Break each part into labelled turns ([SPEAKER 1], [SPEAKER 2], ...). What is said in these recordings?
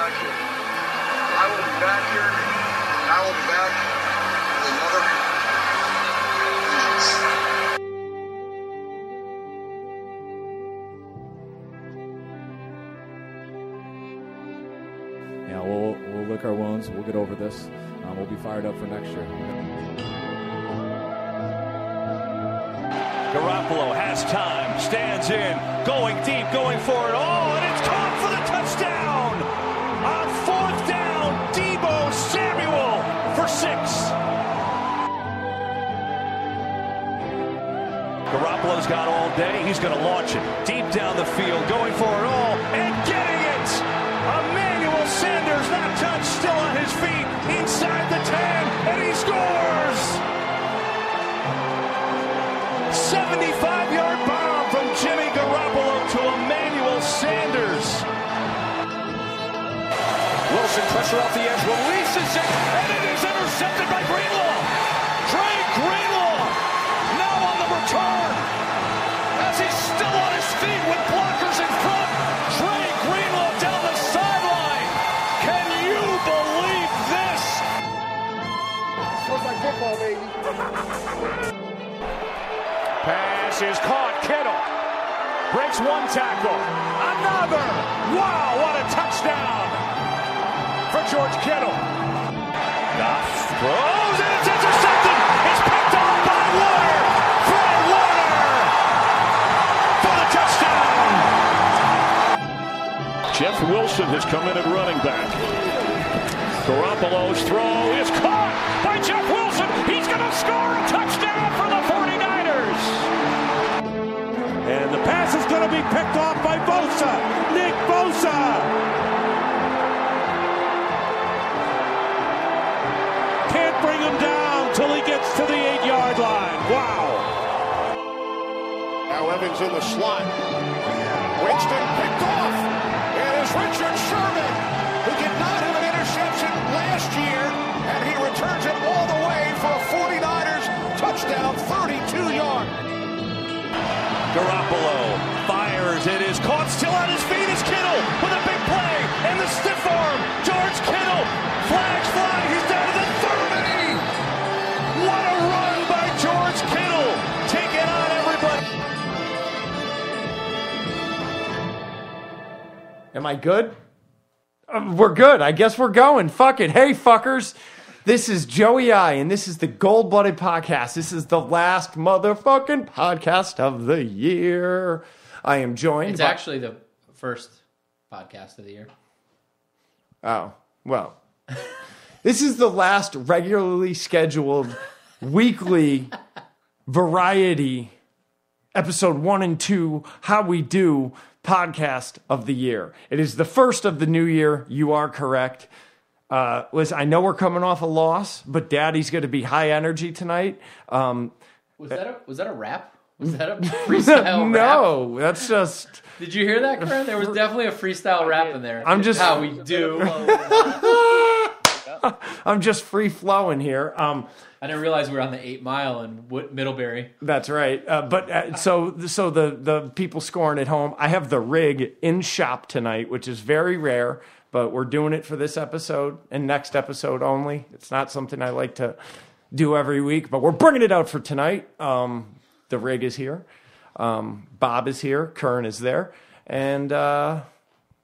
[SPEAKER 1] production. I will be back here. I will be back with another.
[SPEAKER 2] Yeah, we'll lick our wounds. We'll get over this. We'll be fired up for next year.
[SPEAKER 3] Garoppolo has time, stands in, going deep, going for it all, and it's caught for the touchdown! On 4th down, Deebo Samuel for 6. Garoppolo's got all day. He's going to launch it deep down the field, going for it all, and getting it! Emmanuel Sanders, not touched, still on his feet, inside the 10, and he scores! 75-yard bomb from Jimmy Garoppolo to Emmanuel Sanders. Wilson, pressure off the edge, releases it, and it is intercepted by Greenlaw. Trey Greenlaw now on the return as he's still on his feet with blockers in front. Trey Greenlaw down the sideline. Can you believe this?
[SPEAKER 1] Looks like football, baby.
[SPEAKER 3] Pass is caught. Kittle breaks one tackle. Another. Wow, what a touchdown for George Kittle. Goff throws and it's intercepted. It's picked off by Warner. Fred Warner for the touchdown. Jeff Wilson has come in at running back. Garoppolo's throw is caught by Jeff Wilson. He's going to score a touchdown for the 49ers.
[SPEAKER 4] And the pass is going to be picked off by Bosa. Nick Bosa. Can't bring him down till he gets to the 8-yard line. Wow.
[SPEAKER 5] Now Evans in the slot. Winston picked off. It is Richard Sherman, who did not have an interception last year, and he returns it all the way for a 49ers touchdown, 32-yard.
[SPEAKER 3] Garoppolo fires. It is caught. Still on his feet is Kittle with a big play. And the stiff arm. George Kittle. Flags fly. He's down to the 30. What a run by George Kittle. Taking on everybody.
[SPEAKER 6] Am I good? We're good. I guess we're going. Fuck it. Hey, fuckers. This is Joey I, and this is the Gold Blooded Podcast. This is the last motherfucking podcast of the year. I am joined
[SPEAKER 7] It's actually the first podcast of the year.
[SPEAKER 6] Oh, well. This is the last regularly scheduled weekly variety episode 1 and 2, How We Do podcast of the year. It is the first of the new year. You are correct. Listen, I know we're coming off a loss, but Daddy's going to be high energy tonight.
[SPEAKER 7] Was that a rap? Was that a freestyle rap?
[SPEAKER 6] No, that's just...
[SPEAKER 7] Did you hear that, Karen? There was definitely a freestyle rap in there.
[SPEAKER 6] I'm just...
[SPEAKER 7] How we do.
[SPEAKER 6] I'm just free flowing here.
[SPEAKER 7] I didn't realize we were on the 8 Mile in Middlebury.
[SPEAKER 6] That's right. So the people scoring at home, I have the rig in shop tonight, which is very rare. But we're doing it for this episode and next episode only. It's not something I like to do every week, but we're bringing it out for tonight. The rig is here. Bob is here. Kern is there. And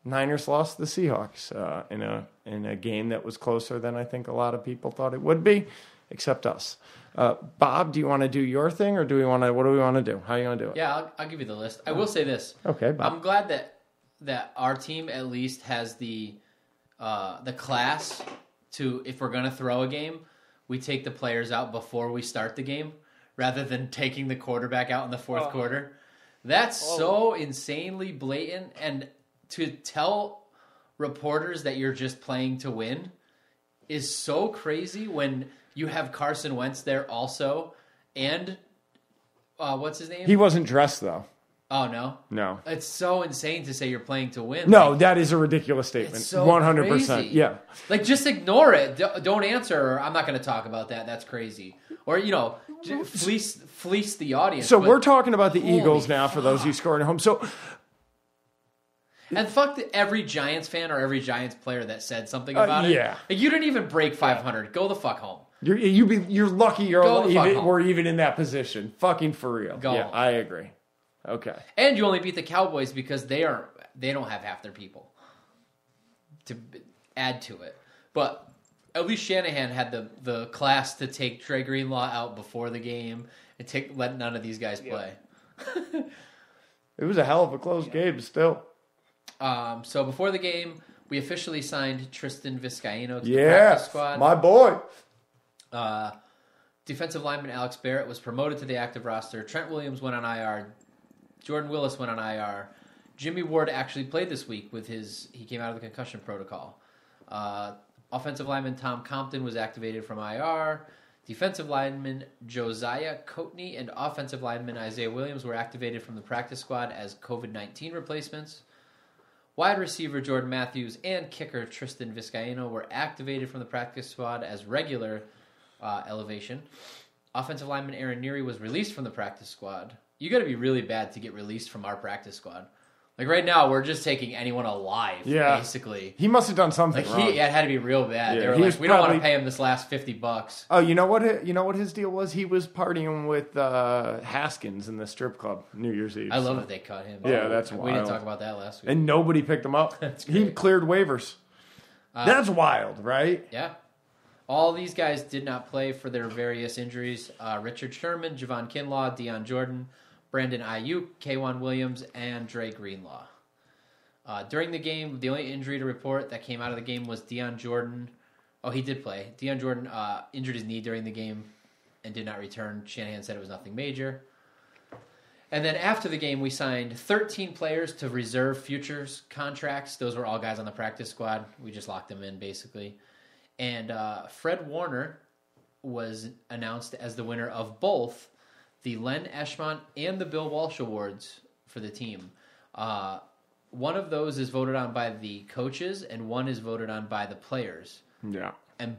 [SPEAKER 6] Niners lost to the Seahawks in a game that was closer than I think a lot of people thought it would be, except us. Bob, do you want to do your thing, or what do we want to do? How are you going to do it?
[SPEAKER 7] Yeah, I'll give you the list. I will say this.
[SPEAKER 6] Okay, Bob.
[SPEAKER 7] I'm glad that our team at least has the class to, if we're going to throw a game, we take the players out before we start the game rather than taking the quarterback out in the fourth quarter. That's so insanely blatant. And to tell reporters that you're just playing to win is so crazy when you have Carson Wentz there also. And what's his name?
[SPEAKER 6] He wasn't dressed, though.
[SPEAKER 7] Oh, no?
[SPEAKER 6] No.
[SPEAKER 7] It's so insane to say you're playing to win.
[SPEAKER 6] No, that is a ridiculous statement.
[SPEAKER 7] It's so
[SPEAKER 6] 100%.
[SPEAKER 7] crazy.
[SPEAKER 6] Yeah.
[SPEAKER 7] Like, just ignore it. Don't answer. Or I'm not going to talk about that. That's crazy. Or, fleece the audience.
[SPEAKER 6] So we're talking about the Eagles now, for those of you scoring at home. So,
[SPEAKER 7] And fuck every Giants fan or every Giants player that said something about it.
[SPEAKER 6] Yeah.
[SPEAKER 7] Like, you didn't even break 500. Go the fuck home.
[SPEAKER 6] You're lucky
[SPEAKER 7] Go the fuck home.
[SPEAKER 6] we're even in that position. Fucking for real.
[SPEAKER 7] Go
[SPEAKER 6] yeah,
[SPEAKER 7] home.
[SPEAKER 6] I agree. Okay.
[SPEAKER 7] And you only beat the Cowboys because they don't have half their people to add to it. But at least Shanahan had the class to take Trey Greenlaw out before the game and let none of these guys play.
[SPEAKER 6] It was a hell of a close game still.
[SPEAKER 7] So before the game, we officially signed Tristan Vizcaino to the practice squad.
[SPEAKER 6] My boy.
[SPEAKER 7] Defensive lineman Alex Barrett was promoted to the active roster. Trent Williams went on IR. Jordan Willis went on IR. Jimmy Ward actually played this week he came out of the concussion protocol. Offensive lineman Tom Compton was activated from IR. Defensive lineman Josiah Coatney and offensive lineman Isaiah Williams were activated from the practice squad as COVID-19 replacements. Wide receiver Jordan Matthews and kicker Tristan Vizcaino were activated from the practice squad as regular elevation. Offensive lineman Aaron Neary was released from the practice squad. You got to be really bad to get released from our practice squad. Like right now, we're just taking anyone alive, basically.
[SPEAKER 6] He must have done something wrong.
[SPEAKER 7] It had to be real bad.
[SPEAKER 6] Yeah,
[SPEAKER 7] they were like, we don't want to pay him this last $50.
[SPEAKER 6] Oh, you know what his deal was? He was partying with Haskins in the strip club New Year's Eve.
[SPEAKER 7] I love that they cut him.
[SPEAKER 6] Yeah, that's wild.
[SPEAKER 7] We didn't talk about that last week.
[SPEAKER 6] And nobody picked him up. He cleared waivers. That's wild, right?
[SPEAKER 7] Yeah. All these guys did not play for their various injuries. Richard Sherman, Javon Kinlaw, Deion Jordan, Brandon Ayuk, K'Wan Williams, and Dre Greenlaw. During the game, the only injury to report that came out of the game was Deion Jordan. Oh, he did play. Deion Jordan injured his knee during the game and did not return. Shanahan said it was nothing major. And then after the game, we signed 13 players to reserve futures contracts. Those were all guys on the practice squad. We just locked them in, basically. And Fred Warner was announced as the winner of both the Len Eschmont and the Bill Walsh Awards for the team. One of those is voted on by the coaches, and one is voted on by the players.
[SPEAKER 6] Yeah.
[SPEAKER 7] And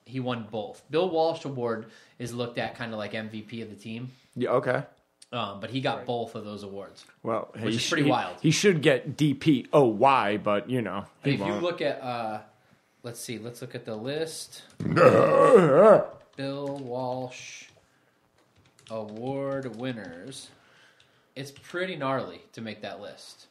[SPEAKER 7] he won both. Bill Walsh Award is looked at kind of like MVP of the team.
[SPEAKER 6] Yeah, okay.
[SPEAKER 7] But he got both of those awards.
[SPEAKER 6] Well,
[SPEAKER 7] which is pretty wild.
[SPEAKER 6] He should get DPOY, but, you know.
[SPEAKER 7] If you look at, let's look at the list. Bill Walsh Award winners. It's pretty gnarly to make that list.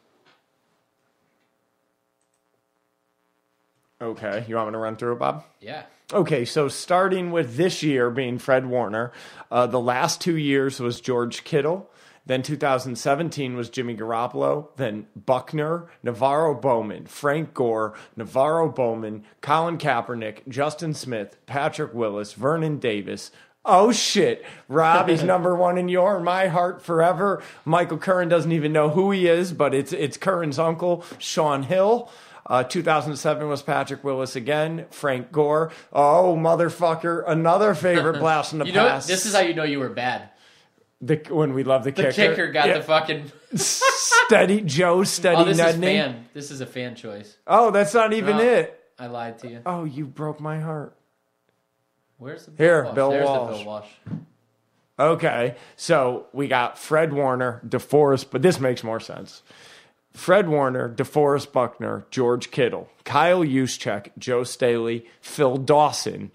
[SPEAKER 6] Okay, you want me to run through it, Bob?
[SPEAKER 7] Yeah.
[SPEAKER 6] Okay, so starting with this year being Fred Warner, the last 2 years was George Kittle, then 2017 was Jimmy Garoppolo, then Buckner, Navarro Bowman, Frank Gore, Navarro Bowman, Colin Kaepernick, Justin Smith, Patrick Willis, Vernon Davis. Oh shit, Rob, he's number one in my heart forever. Michael Curran doesn't even know who he is, but it's Curran's uncle, Sean Hill. 2007 was Patrick Willis again. Frank Gore. Oh, motherfucker. Another favorite blast in the past.
[SPEAKER 7] This is how you know you were bad.
[SPEAKER 6] When we love the kicker.
[SPEAKER 7] The kicker got the fucking...
[SPEAKER 6] Steady Nedney.
[SPEAKER 7] This is a fan choice.
[SPEAKER 6] Oh, that's not even it.
[SPEAKER 7] I lied to you.
[SPEAKER 6] Oh, you broke my heart.
[SPEAKER 7] Where's the Bill Walsh?
[SPEAKER 6] Bill
[SPEAKER 7] There's
[SPEAKER 6] Walsh.
[SPEAKER 7] the Bill Walsh.
[SPEAKER 6] Okay, so we got Fred Warner, DeForest, but this makes more sense. Fred Warner, DeForest Buckner, George Kittle, Kyle Juszczyk, Joe Staley, Phil Dawson,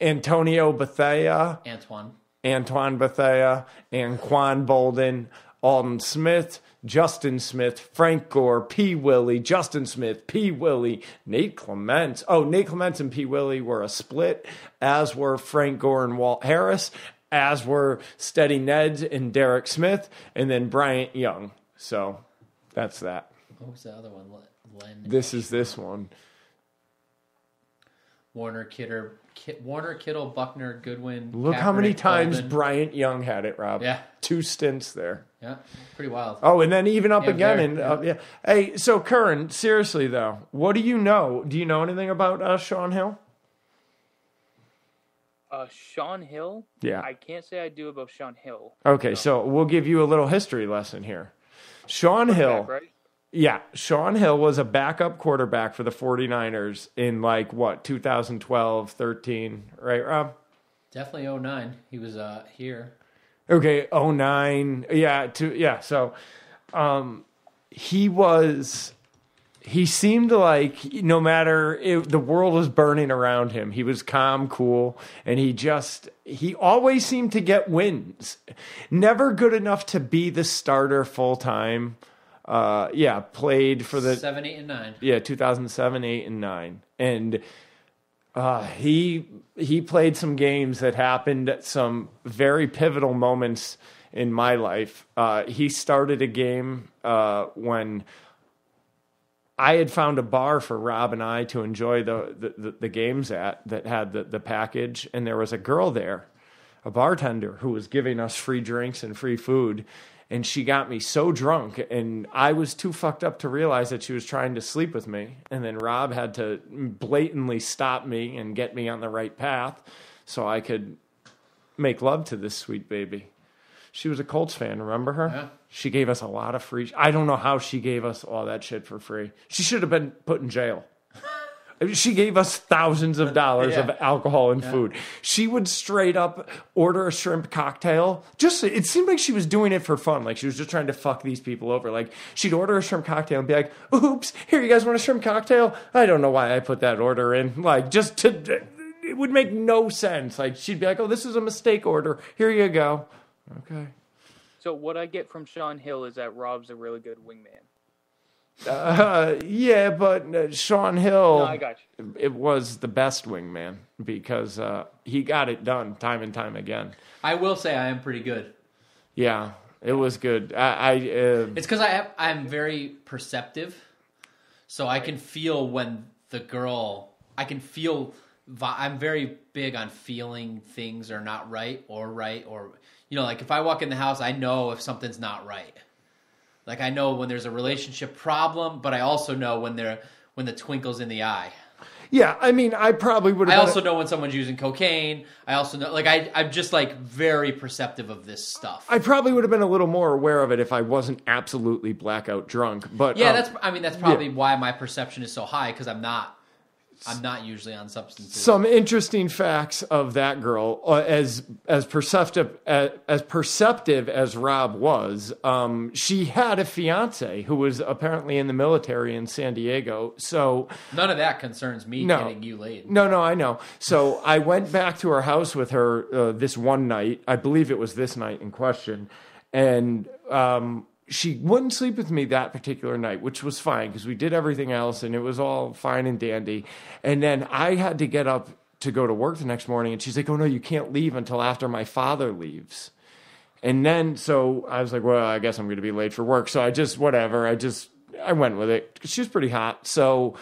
[SPEAKER 6] Antonio Bethea, Antoine Bethea, Anquan Bolden, Alden Smith, Justin Smith, Frank Gore, P. Willie, Justin Smith, P. Willie, Nate Clements. Oh, Nate Clements and P. Willie were a split, as were Frank Gore and Walt Harris, as were Steady Neds and Derek Smith, and then Bryant Young. So that's that.
[SPEAKER 7] What was the other one?
[SPEAKER 6] This is this one.
[SPEAKER 7] Warner, Kittle, Buckner, Goodwin.
[SPEAKER 6] Look
[SPEAKER 7] Kaepernick,
[SPEAKER 6] how many times
[SPEAKER 7] Bolden.
[SPEAKER 6] Bryant Young had it, Rob.
[SPEAKER 7] Yeah.
[SPEAKER 6] 2 stints there.
[SPEAKER 7] Yeah, pretty wild.
[SPEAKER 6] Oh, and then even up again.
[SPEAKER 7] There,
[SPEAKER 6] yeah. Hey, so Curran, seriously though, what do you know? Do you know anything about Sean Hill?
[SPEAKER 8] Sean Hill?
[SPEAKER 6] Yeah.
[SPEAKER 8] I can't say I do about Sean Hill.
[SPEAKER 6] Okay, so we'll give you a little history lesson here. Sean Hill.
[SPEAKER 8] Right?
[SPEAKER 6] Yeah, Sean Hill was a backup quarterback for the 49ers in 2012, 13, right, Rob?
[SPEAKER 7] Definitely 09. He was here.
[SPEAKER 6] Okay, 09. Yeah, so he seemed like no matter the world was burning around him, he was calm, cool, and he always seemed to get wins. Never good enough to be the starter full time. Played for the
[SPEAKER 7] 7, 8, and 9.
[SPEAKER 6] Yeah, 2007, 8, and 9. And he played some games that happened at some very pivotal moments in my life. He started a game when I had found a bar for Rob and I to enjoy the games at that had the package, and there was a girl there, a bartender, who was giving us free drinks and free food. And she got me so drunk, and I was too fucked up to realize that she was trying to sleep with me. And then Rob had to blatantly stop me and get me on the right path so I could make love to this sweet baby. She was a Colts fan, remember her?
[SPEAKER 7] Yeah.
[SPEAKER 6] She gave us a lot of free... I don't know how she gave us all that shit for free. She should have been put in jail. She gave us thousands of dollars of alcohol and food. She would straight up order a shrimp cocktail. It seemed like she was doing it for fun. Like she was just trying to fuck these people over. Like she'd order a shrimp cocktail and be like, oops, here, you guys want a shrimp cocktail? I don't know why I put that order in. Like it would make no sense. Like she'd be like, oh, this is a mistake order. Here you go. Okay.
[SPEAKER 8] So what I get from Sean Hill is that Rob's a really good wingman.
[SPEAKER 6] Yeah, but Sean Hill,
[SPEAKER 8] No, I got you.
[SPEAKER 6] It was the best wingman because he got it done time and time again.
[SPEAKER 7] I will say I am pretty good.
[SPEAKER 6] Yeah, it was good.
[SPEAKER 7] It's because I'm very perceptive, so I can feel when the girl. I'm very big on feeling things are not right, or like if I walk in the house, I know if something's not right. Like I know when there's a relationship problem, but I also know when the twinkle's in the eye.
[SPEAKER 6] Yeah, I mean, I probably would have...
[SPEAKER 7] I also know when someone's using cocaine. I also know... Like, I'm just, like, very perceptive of this stuff.
[SPEAKER 6] I probably would have been a little more aware of it if I wasn't absolutely blackout drunk, but...
[SPEAKER 7] Yeah, that's probably why my perception is so high, because I'm not usually on substances.
[SPEAKER 6] Some interesting facts of that girl, as perceptive as Rob was, she had a fiance who was apparently in the military in San Diego. So
[SPEAKER 7] none of that concerns me getting you laid.
[SPEAKER 6] No, I know. So I went back to her house with her this one night. I believe it was this night in question, and she wouldn't sleep with me that particular night, which was fine because we did everything else and it was all fine and dandy. And then I had to get up to go to work the next morning, and she's like, oh, no, you can't leave until after my father leaves. And then, so I was like, well, I guess I'm going to be late for work. So I went with it. She was pretty hot. So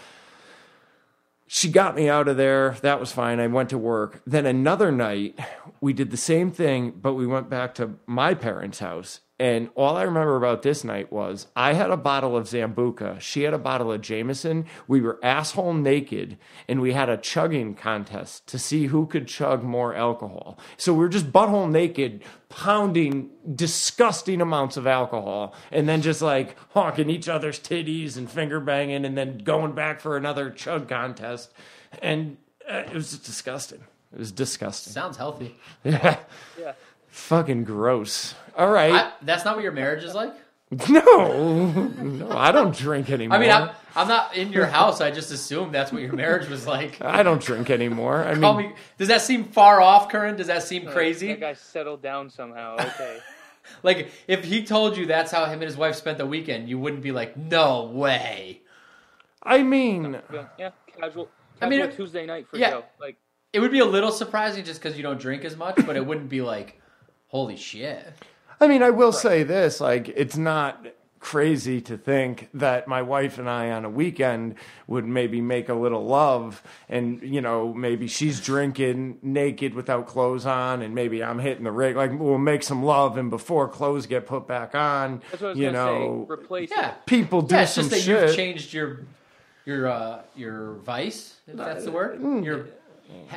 [SPEAKER 6] she got me out of there. That was fine. I went to work. Then another night, we did the same thing, but we went back to my parents' house. And all I remember about this night was I had a bottle of Zambuca. She had a bottle of Jameson. We were asshole naked, and we had a chugging contest to see who could chug more alcohol. So we were just butthole naked, pounding disgusting amounts of alcohol, and then just like honking each other's titties and finger banging, and then going back for another chug contest. And it was just disgusting. It was disgusting.
[SPEAKER 7] Sounds healthy.
[SPEAKER 6] Yeah. Fucking gross. All right.
[SPEAKER 7] That's not what your marriage is like?
[SPEAKER 6] No, I don't drink anymore.
[SPEAKER 7] I mean, I'm not in your house. I just assumed that's what your marriage was like.
[SPEAKER 6] I don't drink anymore. I mean,
[SPEAKER 7] does that seem far off, Curran? Does that seem crazy?
[SPEAKER 8] That guy settled down somehow. Okay.
[SPEAKER 7] Like, if he told you that's how him and his wife spent the weekend, you wouldn't be like, no way.
[SPEAKER 6] I mean...
[SPEAKER 8] Yeah, casual Tuesday night for
[SPEAKER 7] yeah,
[SPEAKER 8] Joe. Like,
[SPEAKER 7] it would be a little surprising just because you don't drink as much, but it wouldn't be like, holy shit.
[SPEAKER 6] I mean, I will say this, like, it's not crazy to think that my wife and I on a weekend would maybe make a little love and, you know, maybe she's drinking naked without clothes on and maybe I'm hitting the rig. Like, we'll make some love and before clothes get put back on,
[SPEAKER 8] that's what I was going to say. Replace it.
[SPEAKER 6] People do some shit.
[SPEAKER 7] It's just that you've changed your vice, if that's the word,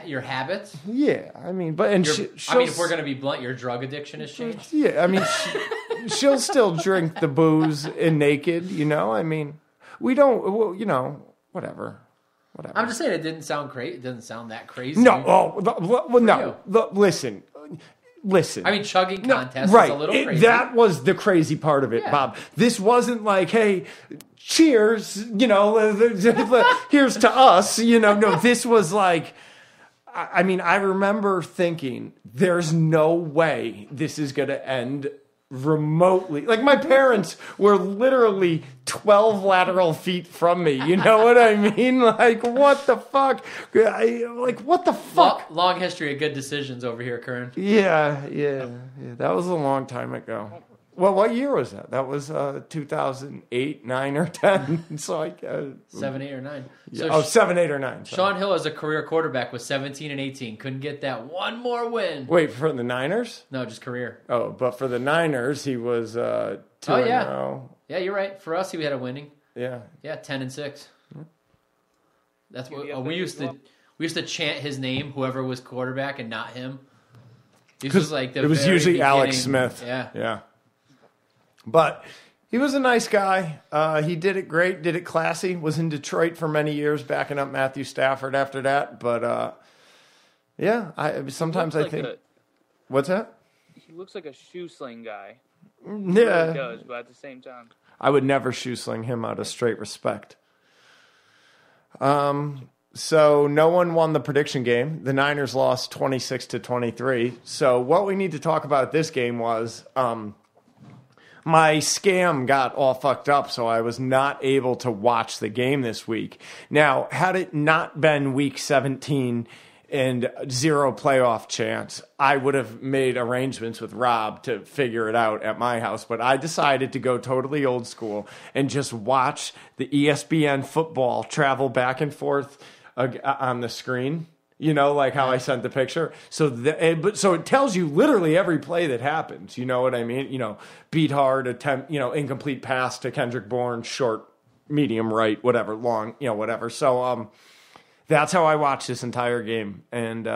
[SPEAKER 7] your habits.
[SPEAKER 6] Yeah, I mean, but
[SPEAKER 7] if we're gonna be blunt, your drug addiction has changed.
[SPEAKER 6] Yeah, I mean, she'll still drink the booze and naked. You know, I mean, we don't. Well, you know, whatever.
[SPEAKER 7] I'm just saying it didn't sound great. It doesn't sound that crazy.
[SPEAKER 6] No, no. Listen, listen.
[SPEAKER 7] I mean, chugging contest
[SPEAKER 6] right.
[SPEAKER 7] is a little crazy.
[SPEAKER 6] That was the crazy part of it, Bob. This wasn't like, hey, cheers, here's to us, No, this was like, I mean, I remember thinking, there's no way this is going to end remotely. Like, my parents were literally 12 lateral feet from me. You know what I mean? Like, what the fuck? What the fuck?
[SPEAKER 7] Long history of good decisions over here, Kern.
[SPEAKER 6] Yeah. That was a long time ago. Well, what year was that? That was 2008, 9, or 10. So
[SPEAKER 7] 7, 8, or 9.
[SPEAKER 6] So 7, 8, or 9. Sorry.
[SPEAKER 7] Sean Hill as a career quarterback was 17 and 18. Couldn't get that one more win.
[SPEAKER 6] Wait, for the Niners?
[SPEAKER 7] No, just career.
[SPEAKER 6] Oh, but for the Niners, he was 2-0.
[SPEAKER 7] Yeah, you're right. For us, he had a winning.
[SPEAKER 6] Yeah.
[SPEAKER 7] Yeah, 10 and 6. That's what we used to. We used to chant his name, whoever was quarterback, and not him. It was like
[SPEAKER 6] it was usually
[SPEAKER 7] beginning.
[SPEAKER 6] Alex Smith.
[SPEAKER 7] Yeah.
[SPEAKER 6] But he was a nice guy. He did it great, did it classy. Was in Detroit for many years, backing up Matthew Stafford after that. But sometimes I think. What's that?
[SPEAKER 8] He looks like a shoe sling guy.
[SPEAKER 6] Yeah,
[SPEAKER 8] He really does, but at the same time,
[SPEAKER 6] I would never shoe sling him out of straight respect. So no one won the prediction game. The Niners lost 26-23. So what we need to talk about this game was. My scam got all fucked up, so I was not able to watch the game this week. Now, had it not been week 17 and 0 playoff chance, I would have made arrangements with Rob to figure it out at my house. But I decided to go totally old school and just watch the ESPN football travel back and forth on the screen. Like how I sent the picture. So it tells you literally every play that happens. You know what I mean? Beat hard, attempt, incomplete pass to Kendrick Bourne, short, medium, right, whatever, long, whatever. So that's how I watched this entire game. And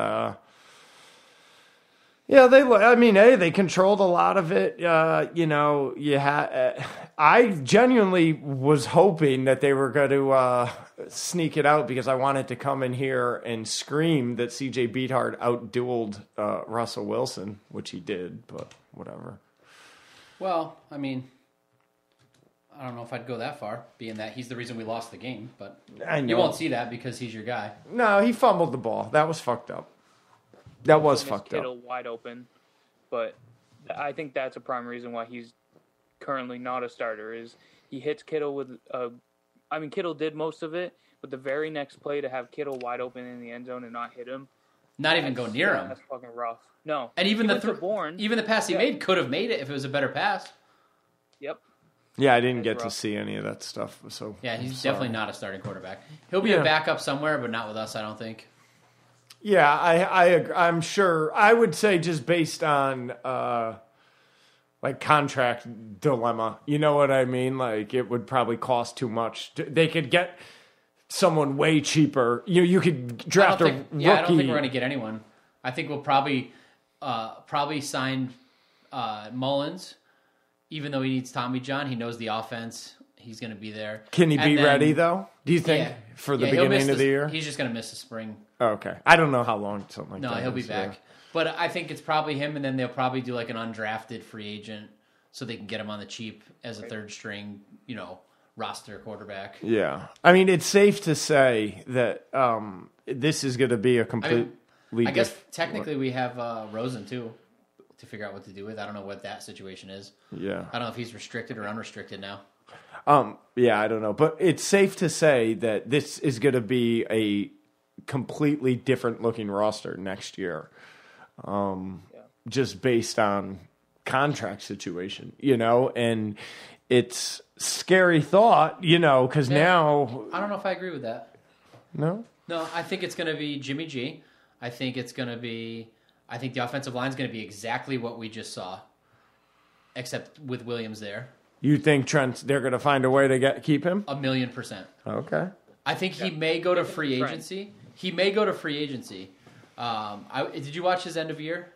[SPEAKER 6] they controlled a lot of it. I genuinely was hoping that they were going to sneak it out because I wanted to come in here and scream that CJ Beathard outdueled Russell Wilson, which he did, but whatever.
[SPEAKER 7] Well, I mean, I don't know if I'd go that far, being that he's the reason we lost the game, but you won't see that because he's your guy.
[SPEAKER 6] No, he fumbled the ball. That was fucked up. That was fucked up.
[SPEAKER 8] Kittle wide open, but I think that's a prime reason why he's currently not a starter. Is he hits Kittle with Kittle did most of it, but the very next play to have Kittle wide open in the end zone and not hit him,
[SPEAKER 7] not even go near him.
[SPEAKER 8] That's fucking rough. No,
[SPEAKER 7] and even the pass he made could have made it if it was a better pass.
[SPEAKER 8] Yep.
[SPEAKER 6] Yeah, I didn't get to see any of that stuff. So
[SPEAKER 7] yeah, he's definitely not a starting quarterback. He'll be a backup somewhere, but not with us, I don't think.
[SPEAKER 6] Yeah, I'm sure. I would say just based on contract dilemma. You know what I mean? Like it would probably cost too much. They could get someone way cheaper. You could draft a rookie.
[SPEAKER 7] Yeah, I don't think we're going to get anyone. I think we'll probably sign Mullins, even though he needs Tommy John. He knows the offense. He's going to be there.
[SPEAKER 6] Can he be ready, though? Do you think, for the beginning of the year?
[SPEAKER 7] He's just going to miss the spring.
[SPEAKER 6] Oh, okay. I don't know how long something like that
[SPEAKER 7] No, he'll be back. But I think it's probably him, and then they'll probably do like an undrafted free agent so they can get him on the cheap as a third string, roster quarterback.
[SPEAKER 6] Yeah. I mean, it's safe to say that this is going to be a completely
[SPEAKER 7] I guess technically we have Rosen, too, to figure out what to do with. I don't know what that situation is.
[SPEAKER 6] Yeah.
[SPEAKER 7] I don't know if he's restricted or unrestricted now.
[SPEAKER 6] Yeah, I don't know. But it's safe to say that this is going to be a completely different looking roster next year. Just based on contract situation, and it's scary thought, because now...
[SPEAKER 7] I don't know if I agree with that.
[SPEAKER 6] No?
[SPEAKER 7] No, I think it's going to be Jimmy G. I think the offensive line is going to be exactly what we just saw, except with Williams there.
[SPEAKER 6] You think they're going to find a way to keep him?
[SPEAKER 7] 1,000,000%.
[SPEAKER 6] Okay.
[SPEAKER 7] I think he may go to free agency. Did you watch his end of year?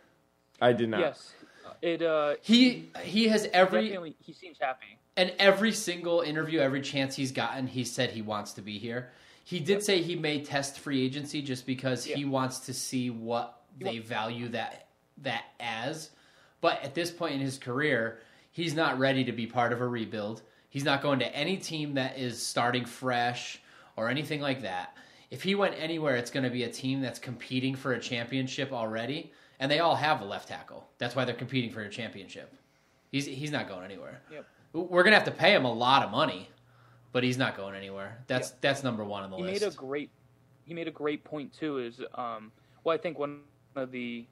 [SPEAKER 6] I did not.
[SPEAKER 8] Yes.
[SPEAKER 7] He has
[SPEAKER 8] he seems happy.
[SPEAKER 7] And every single interview, every chance he's gotten, he said he wants to be here. He did say he may test free agency just because he wants to see what they value that that as. But at this point in his career, he's not ready to be part of a rebuild. He's not going to any team that is starting fresh or anything like that. If he went anywhere, it's going to be a team that's competing for a championship already, and they all have a left tackle. That's why they're competing for a championship. He's not going anywhere.
[SPEAKER 8] Yep.
[SPEAKER 7] We're going to have to pay him a lot of money, but he's not going anywhere. That's number one on the list.
[SPEAKER 8] He made a great point too. I think one of the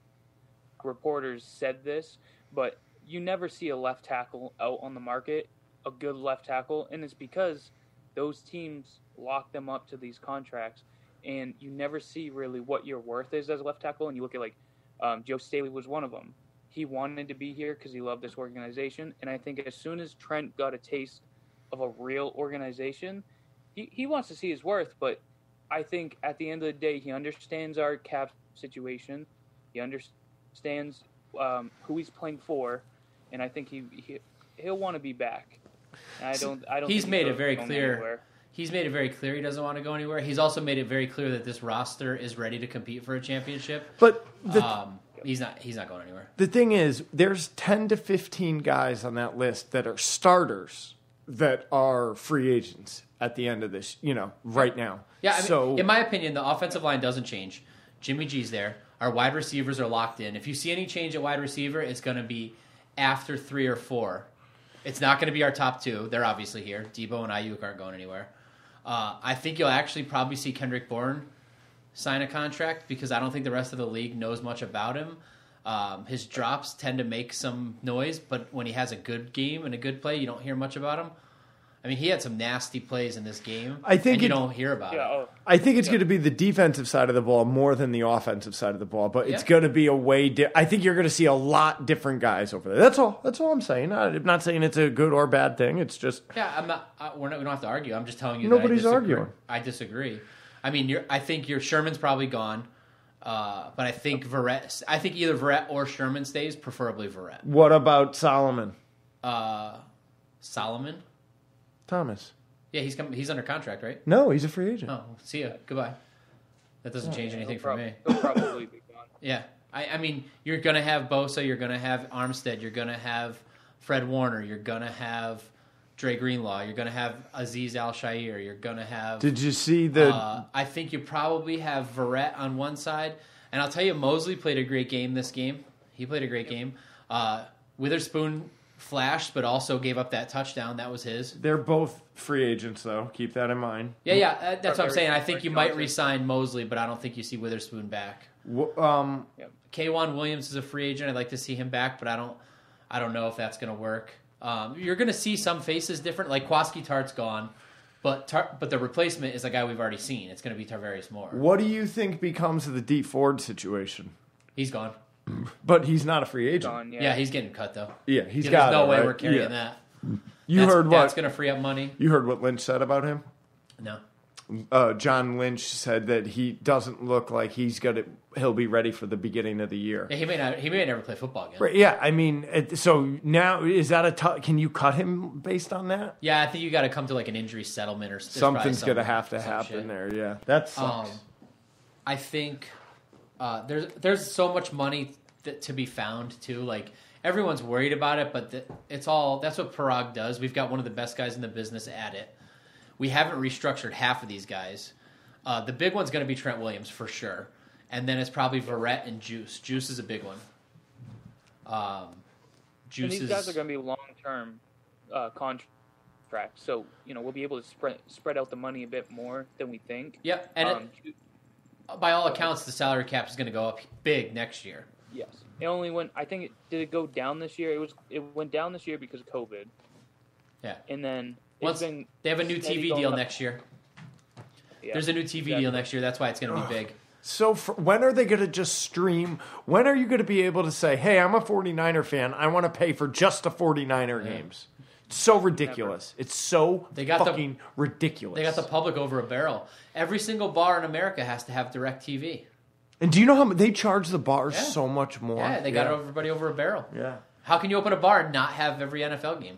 [SPEAKER 8] reporters said this, but you never see a left tackle out on the market, a good left tackle, and it's because those teams lock them up to these contracts, and you never see really what your worth is as a left tackle. And you look at Joe Staley was one of them. He wanted to be here because he loved this organization, and I think as soon as Trent got a taste of a real organization, he wants to see his worth. But I think at the end of the day, he understands our cap situation. He understands who he's playing for, and I think he'll want to be back. And I don't.
[SPEAKER 7] He's
[SPEAKER 8] think
[SPEAKER 7] made it very
[SPEAKER 8] clear.
[SPEAKER 7] Anywhere. He's made it very clear he doesn't want to go anywhere. He's also made it very clear that this roster is ready to compete for a championship.
[SPEAKER 6] But
[SPEAKER 7] he's not going anywhere.
[SPEAKER 6] The thing is, there's 10 to 15 guys on that list that are starters that are free agents at the end of this, right now.
[SPEAKER 7] Yeah, I mean, in my opinion, the offensive line doesn't change. Jimmy G's there. Our wide receivers are locked in. If you see any change at wide receiver, it's going to be after 3 or 4. It's not going to be our top 2. They're obviously here. Debo and Ayuk aren't going anywhere. I think you'll actually probably see Kendrick Bourne sign a contract because I don't think the rest of the league knows much about him. His drops tend to make some noise, but when he has a good game and a good play, you don't hear much about him. I mean, he had some nasty plays in this game, and you don't hear about it.
[SPEAKER 6] I think it's going to be the defensive side of the ball more than the offensive side of the ball, but it's going to be a way I think you're going to see a lot different guys over there. That's all I'm saying. I'm not saying it's a good or bad thing. It's just...
[SPEAKER 7] Yeah, I'm not. We don't have to argue. I'm just telling you
[SPEAKER 6] Nobody's
[SPEAKER 7] that
[SPEAKER 6] arguing.
[SPEAKER 7] I disagree. I mean, I think your Sherman's probably gone, but I think either Verrett or Sherman stays, preferably Verrett.
[SPEAKER 6] What about Solomon?
[SPEAKER 7] Solomon?
[SPEAKER 6] Thomas.
[SPEAKER 7] Yeah, he's under contract, right?
[SPEAKER 6] No, he's a free agent.
[SPEAKER 7] Oh, see ya. Goodbye. That doesn't change anything for me.
[SPEAKER 8] He'll probably be gone.
[SPEAKER 7] Yeah. I mean, you're going to have Bosa, you're going to have Armstead, you're going to have Fred Warner, you're going to have Dre Greenlaw, you're going to have Azeez Al-Shaair, you're going to have...
[SPEAKER 6] Did you see the...
[SPEAKER 7] I think you probably have Verrett on one side, and I'll tell you, Mosley played a great game this game. He played a great game. Witherspoon flashed, but also gave up that touchdown. That was his.
[SPEAKER 6] They're both free agents, though. Keep that in mind.
[SPEAKER 7] Yeah, that's what I'm saying. I think you might re-sign Mosley, but I don't think you see Witherspoon back. K'Wan Williams is a free agent. I'd like to see him back, but I don't know if that's going to work. You're going to see some faces different. Like Kwaski Tart's gone, but the replacement is a guy we've already seen. It's going to be Tarvarius Moore.
[SPEAKER 6] What do you think becomes of the D Ford situation?
[SPEAKER 7] He's gone.
[SPEAKER 6] But he's not a free agent.
[SPEAKER 8] Gone,
[SPEAKER 7] Yeah, he's getting cut though.
[SPEAKER 6] Yeah, he's
[SPEAKER 7] There's
[SPEAKER 6] got
[SPEAKER 7] no
[SPEAKER 6] it,
[SPEAKER 7] way
[SPEAKER 6] right?
[SPEAKER 7] we're carrying that.
[SPEAKER 6] That's
[SPEAKER 7] going to free up money.
[SPEAKER 6] You heard what Lynch said about him?
[SPEAKER 7] No.
[SPEAKER 6] John Lynch said that he doesn't look like he'll be ready for the beginning of the year.
[SPEAKER 7] Yeah, he may never play football again.
[SPEAKER 6] Right, yeah, I mean, so now is that can you cut him based on that?
[SPEAKER 7] Yeah, I think you got to come to like an injury settlement or
[SPEAKER 6] something's going to have to happen
[SPEAKER 7] shit
[SPEAKER 6] there. Yeah, that sucks.
[SPEAKER 7] I think there's so much money to be found too. Like everyone's worried about it, but that's what Parag does. We've got one of the best guys in the business at it. We haven't restructured half of these guys. The big one's going to be Trent Williams for sure, and then it's probably Verrett and Juice. Juice is a big one.
[SPEAKER 8] And these guys are going to be long-term contracts, so we'll be able to spread out the money a bit more than we think.
[SPEAKER 7] Yep, and by all accounts, the salary cap is going to go up big next year.
[SPEAKER 8] Yes, it only went. I think did it go down this year? It went down this year because of COVID.
[SPEAKER 7] Yeah,
[SPEAKER 8] and then
[SPEAKER 7] they have a new TV deal next year. Yeah, there's a new TV deal next year. That's why it's going to be big.
[SPEAKER 6] So when are they going to just stream? When are you going to be able to say, hey, I'm a 49er fan. I want to pay for just the 49er games? It's so ridiculous.
[SPEAKER 8] Never.
[SPEAKER 6] It's so fucking ridiculous.
[SPEAKER 7] They got the public over a barrel. Every single bar in America has to have direct TV.
[SPEAKER 6] And do you know how they charge the bars so much more?
[SPEAKER 7] Yeah, they got everybody over a barrel.
[SPEAKER 6] Yeah.
[SPEAKER 7] How can you open a bar and not have every NFL game?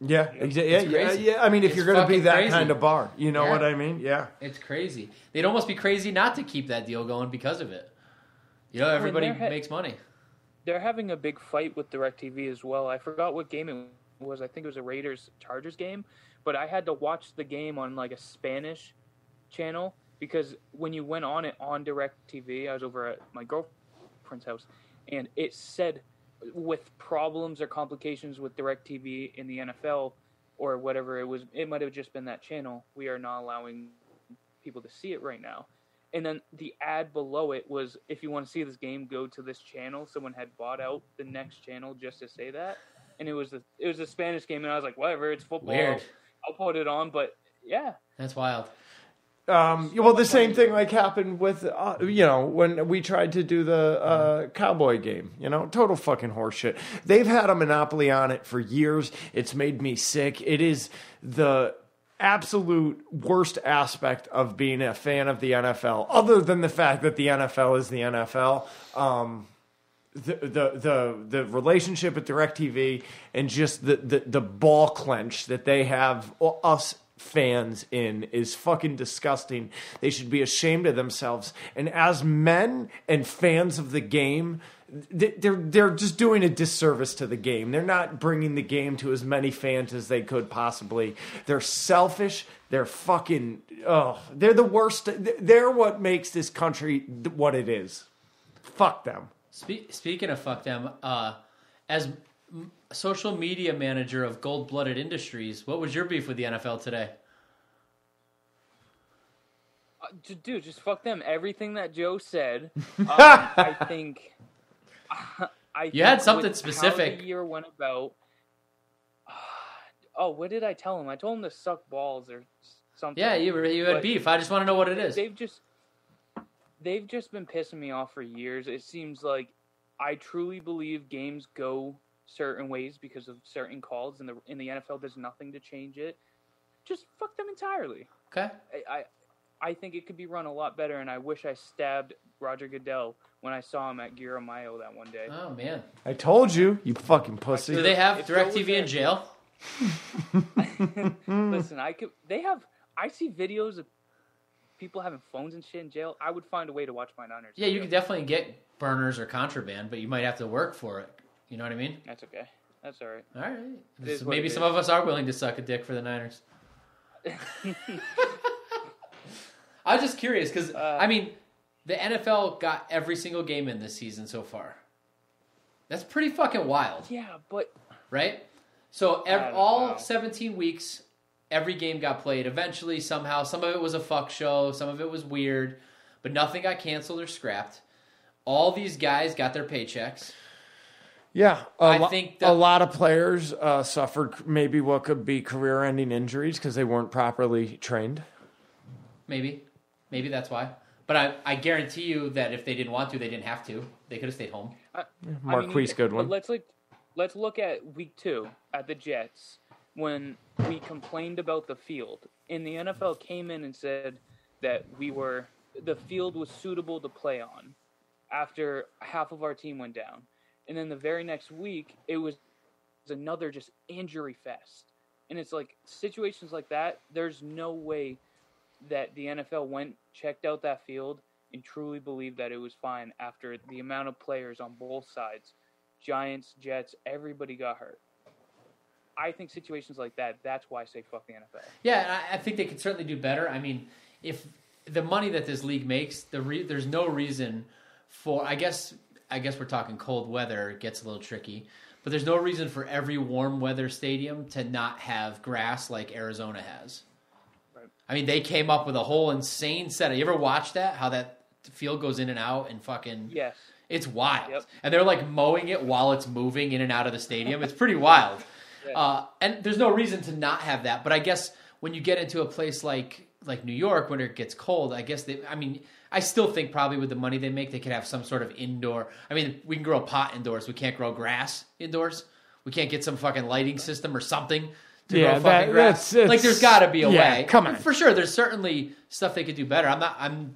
[SPEAKER 6] Yeah, yeah. I mean, if you're going to be that kind of bar, you know what I mean? Yeah.
[SPEAKER 7] It's crazy. They'd almost be crazy not to keep that deal going because of it. Everybody makes money.
[SPEAKER 8] they're having a big fight with DirecTV as well. I forgot what game it was. I think it was a Raiders-Chargers game. But I had to watch the game on like a Spanish channel because when you went on it on DirecTV, I was over at my girlfriend's house, and it said with problems or complications with DirecTV in the NFL or whatever it was, it might have just been that channel. We are not allowing people to see it right now. And then the ad below it was, if you want to see this game, go to this channel. Someone had bought out the next channel just to say that. And it was a Spanish game, and I was like, whatever, it's football.
[SPEAKER 7] Weird.
[SPEAKER 8] I'll put it on, but yeah.
[SPEAKER 7] That's wild.
[SPEAKER 6] Well, the same thing like happened with, when we tried to do the Cowboy game, total fucking horseshit. They've had a monopoly on it for years. It's made me sick. It is the absolute worst aspect of being a fan of the NFL, other than the fact that the NFL is the NFL. The relationship with DirecTV and just the ball clench that they have us fans in is fucking disgusting. They should be ashamed of themselves. And as men and fans of the game, they're just doing a disservice to the game. They're not bringing the game to as many fans as they could possibly. They're selfish. They're fucking they're the worst. They're what makes this country what it is. Fuck them.
[SPEAKER 7] Speaking of fuck them, as social media manager of Gold Blooded Industries, what was your beef with the NFL today?
[SPEAKER 8] Dude, just fuck them. Everything that Joe said, I think.
[SPEAKER 7] You had something specific.
[SPEAKER 8] How the year went about. What did I tell him? I told him to suck balls or something.
[SPEAKER 7] Yeah, you had beef. I just want to know what it is.
[SPEAKER 8] They've just been pissing me off for years. It seems like I truly believe games go certain ways because of certain calls, and in the NFL there's nothing to change it. Just fuck them entirely.
[SPEAKER 7] Okay.
[SPEAKER 8] I think it could be run a lot better, and I wish I stabbed Roger Goodell when I saw him at Guerra Mayo that one day.
[SPEAKER 7] Oh, man.
[SPEAKER 6] I told you, you fucking pussy.
[SPEAKER 7] Do they have DirecTV in jail?
[SPEAKER 8] Listen, I see videos of people having phones and shit in jail. I would find a way to watch my Niners.
[SPEAKER 7] Yeah, you could definitely get burners or contraband, but you might have to work for it. You know what I mean?
[SPEAKER 8] That's okay. That's all right.
[SPEAKER 7] All right. So maybe some of us are willing to suck a dick for the Niners. I was just curious because, the NFL got every single game in this season so far. That's pretty fucking wild.
[SPEAKER 8] Yeah, but...
[SPEAKER 7] Right? So all 17 weeks, every game got played. Eventually, somehow, some of it was a fuck show, some of it was weird, but nothing got canceled or scrapped. All these guys got their paychecks.
[SPEAKER 6] Yeah, I think a lot of players suffered maybe what could be career-ending injuries because they weren't properly trained.
[SPEAKER 7] Maybe that's why. But I guarantee you that if they didn't want to, they didn't have to. They could have stayed home.
[SPEAKER 6] Marquise Goodwin.
[SPEAKER 8] Let's look at week 2 at the Jets when we complained about the field. And the NFL came in and said that the field was suitable to play on after half of our team went down. And then the very next week, it was another just injury fest. And it's like situations like that, there's no way that the NFL checked out that field and truly believed that it was fine after the amount of players on both sides, Giants, Jets, everybody got hurt. I think situations like that, that's why I say fuck the NFL.
[SPEAKER 7] Yeah, I think they could certainly do better. I mean, if the money that this league makes, there's no reason for, I guess we're talking cold weather, it gets a little tricky, but there's no reason for every warm weather stadium to not have grass like Arizona has. I mean, they came up with a whole insane setup. You ever watch that? How that field goes in and out and fucking...
[SPEAKER 8] Yes.
[SPEAKER 7] It's wild.
[SPEAKER 8] Yep.
[SPEAKER 7] And they're like mowing it while it's moving in and out of the stadium. It's pretty wild. Yeah. And there's no reason to not have that. But I guess when you get into a place like New York, when it gets cold, I still think probably with the money they make, they could have some sort of indoor... I mean, we can grow a pot indoors. We can't grow grass indoors. We can't get some fucking lighting system or something. Grow fucking grass. There's got to be a way.
[SPEAKER 6] Come on,
[SPEAKER 7] for sure. There's certainly stuff they could do better.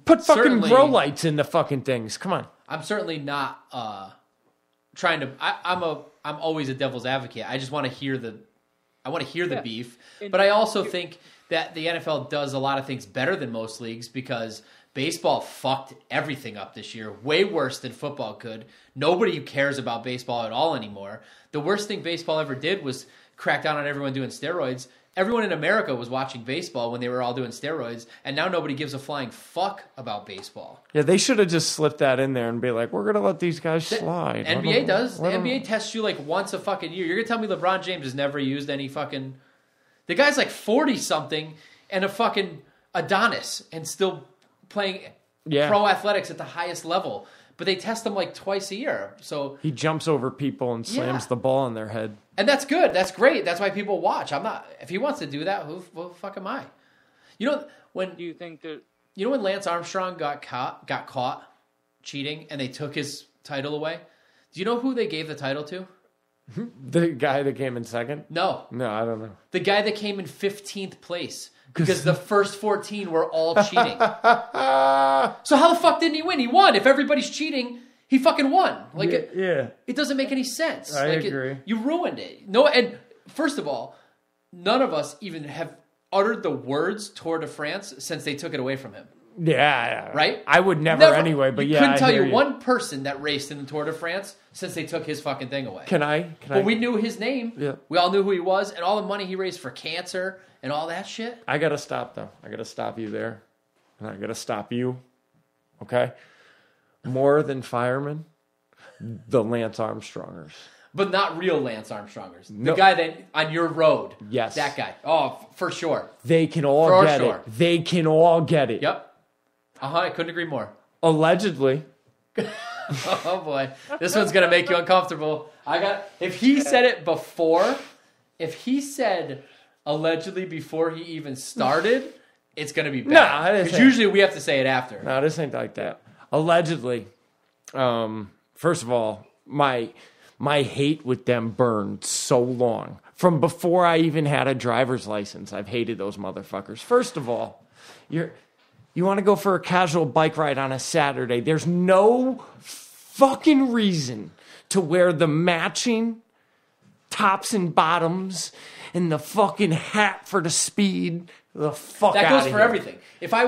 [SPEAKER 6] Put fucking grow lights in the fucking things. Come on.
[SPEAKER 7] I'm certainly not trying to. I'm always a devil's advocate. I just want to hear the beef. But I also think that the NFL does a lot of things better than most leagues because Baseball fucked everything up this year, way worse than football could. Nobody cares about baseball at all anymore. The worst thing baseball ever did was crack down on everyone doing steroids. Everyone in America was watching baseball when they were all doing steroids, and now nobody gives a flying fuck about baseball.
[SPEAKER 6] Yeah, they should have just slipped that in there and be like, we're going to let these guys slide.
[SPEAKER 7] NBA does. The NBA tests you like once a fucking year. You're going to tell me LeBron James has never used any fucking... The guy's like 40-something and a fucking Adonis and still playing pro athletics at the highest level. But they test him like twice a year. So
[SPEAKER 6] he jumps over people and slams the ball in their head.
[SPEAKER 7] And that's good. That's great. That's why people watch. I'm not... If he wants to do that, who the fuck am I? You know, when...
[SPEAKER 8] Do you think that...
[SPEAKER 7] You know when Lance Armstrong got caught cheating and they took his title away? Do you know who they gave the title to?
[SPEAKER 6] The guy that came in second?
[SPEAKER 7] No,
[SPEAKER 6] I don't know.
[SPEAKER 7] the guy that came in 15th place because the first 14 were all cheating. So how the fuck didn't he win? He won. If everybody's cheating, he fucking won. Like it doesn't make any sense.
[SPEAKER 6] I agree.
[SPEAKER 7] You ruined it. No, and first of all, none of us even have uttered the words Tour de France since they took it away from him.
[SPEAKER 6] Yeah.
[SPEAKER 7] Right?
[SPEAKER 6] I would never anyway, but
[SPEAKER 7] couldn't tell you one person that raced in the Tour de France since they took his fucking thing away.
[SPEAKER 6] Can I?
[SPEAKER 7] But we knew his name.
[SPEAKER 6] Yeah.
[SPEAKER 7] We all knew who he was, and all the money he raised for cancer and all that shit.
[SPEAKER 6] I got to stop, though. I got to stop you there. And I got to stop you. Okay? More than firemen, the Lance Armstrongers.
[SPEAKER 7] But not real Lance Armstrongers.
[SPEAKER 6] No.
[SPEAKER 7] The guy that on your road.
[SPEAKER 6] Yes.
[SPEAKER 7] That guy. Oh, for sure.
[SPEAKER 6] They can all get it. They can all get it.
[SPEAKER 7] Yep. I couldn't agree more.
[SPEAKER 6] Allegedly.
[SPEAKER 7] Oh boy, this one's gonna make you uncomfortable. If he said it before, if he said allegedly before he even started, it's gonna be bad. Because usually we have to say it after.
[SPEAKER 6] No, this ain't like that. Allegedly, first of all, my hate with them burned so long. From before I even had a driver's license, I've hated those motherfuckers. First of all, you want to go for a casual bike ride on a Saturday. There's no fucking reason to wear the matching tops and bottoms and the fucking hat for the speed. The fuck
[SPEAKER 7] that
[SPEAKER 6] out
[SPEAKER 7] goes
[SPEAKER 6] of
[SPEAKER 7] for
[SPEAKER 6] here.
[SPEAKER 7] everything. If I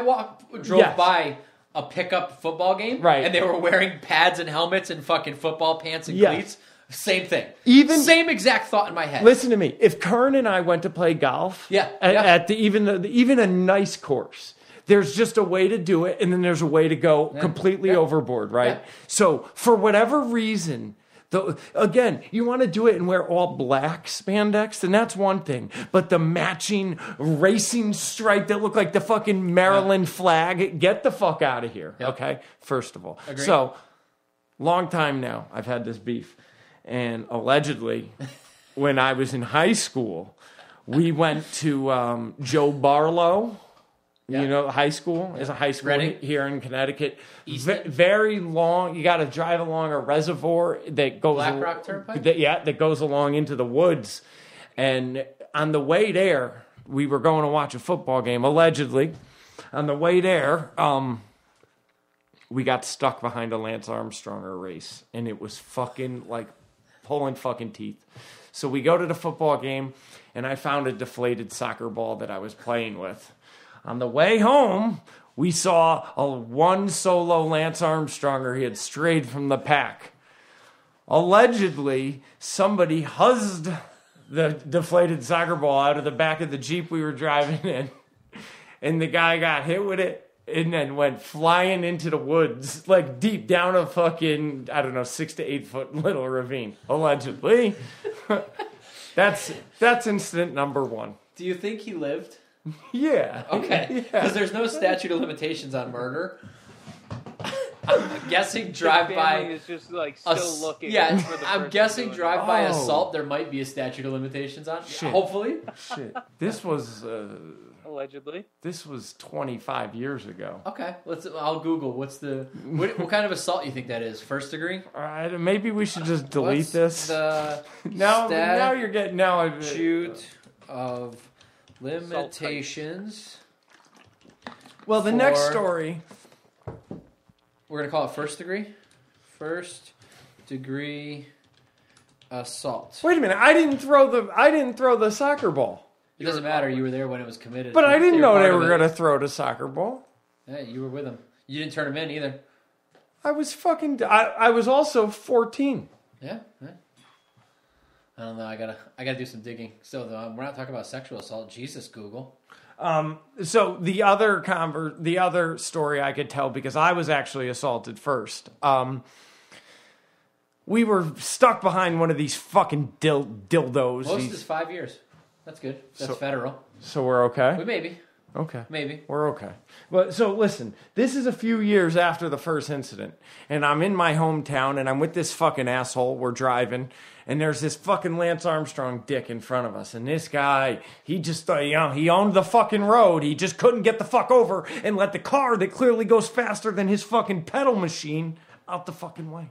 [SPEAKER 7] drove by a pickup football game and they were wearing pads and helmets and fucking football pants and cleats, same thing. Same exact thought in my head.
[SPEAKER 6] Listen to me. If Kern and I went to play golf at even a nice course, there's just a way to do it, and then there's a way to go completely overboard, right? Yeah. So for whatever reason, again, you want to do it and wear all black spandex, then that's one thing. But the matching racing stripe that look like the fucking Maryland flag, get the fuck out of here, okay? First of all.
[SPEAKER 7] Agreed.
[SPEAKER 6] So, long time now, I've had this beef. And allegedly, when I was in high school, we went to Joe Barlow. You know, high school is a high school here in Connecticut. Very long. You got to drive along a reservoir that goes
[SPEAKER 7] Black Rock Turnpike.
[SPEAKER 6] That goes along into the woods. And on the way there, we were going to watch a football game. Allegedly, on the way there, we got stuck behind a Lance Armstronger race, and it was fucking like pulling fucking teeth. So we go to the football game, and I found a deflated soccer ball that I was playing with. On the way home, we saw one solo Lance Armstronger. He had strayed from the pack. Allegedly, somebody huzzed the deflated soccer ball out of the back of the Jeep we were driving in, and the guy got hit with it and then went flying into the woods, like deep down a fucking, 6 to 8 foot little ravine. Allegedly. That's incident number one.
[SPEAKER 7] Do you think he lived?
[SPEAKER 6] Yeah.
[SPEAKER 7] Okay. Because there's no statute of limitations on murder. I'm guessing drive-by
[SPEAKER 8] is just like still looking.
[SPEAKER 7] Yeah,
[SPEAKER 8] for the
[SPEAKER 7] I'm guessing drive-by assault. There might be a statute of limitations on.
[SPEAKER 6] Shit.
[SPEAKER 7] Hopefully.
[SPEAKER 6] Shit. This was
[SPEAKER 8] allegedly.
[SPEAKER 6] This was 25 years ago.
[SPEAKER 7] Okay. I'll Google. What kind of assault you think that is? First degree?
[SPEAKER 6] All right. Maybe we should just delete this.
[SPEAKER 7] Now
[SPEAKER 6] you're getting
[SPEAKER 7] statute of limitations.
[SPEAKER 6] Well, the next story.
[SPEAKER 7] We're going to call it first degree? First degree assault.
[SPEAKER 6] Wait a minute. I didn't throw the soccer ball.
[SPEAKER 7] It doesn't matter. You were there when it was committed.
[SPEAKER 6] But I didn't know they were going to throw the soccer ball.
[SPEAKER 7] Yeah, you were with them. You didn't turn him in either.
[SPEAKER 6] I was also 14.
[SPEAKER 7] Yeah. I don't know. I gotta do some digging. So we're not talking about sexual assault. Jesus, Google.
[SPEAKER 6] So the other story I could tell, because I was actually assaulted first. We were stuck behind one of these fucking dildos.
[SPEAKER 7] Most is 5 years. That's good. That's federal.
[SPEAKER 6] So we're okay?
[SPEAKER 7] We maybe.
[SPEAKER 6] Okay.
[SPEAKER 7] Maybe.
[SPEAKER 6] We're okay. But so listen, this is a few years after the first incident, and I'm in my hometown, and I'm with this fucking asshole. We're driving, and there's this fucking Lance Armstrong dick in front of us, and this guy, he just, he owned the fucking road. He just couldn't get the fuck over and let the car that clearly goes faster than his fucking pedal machine out the fucking way.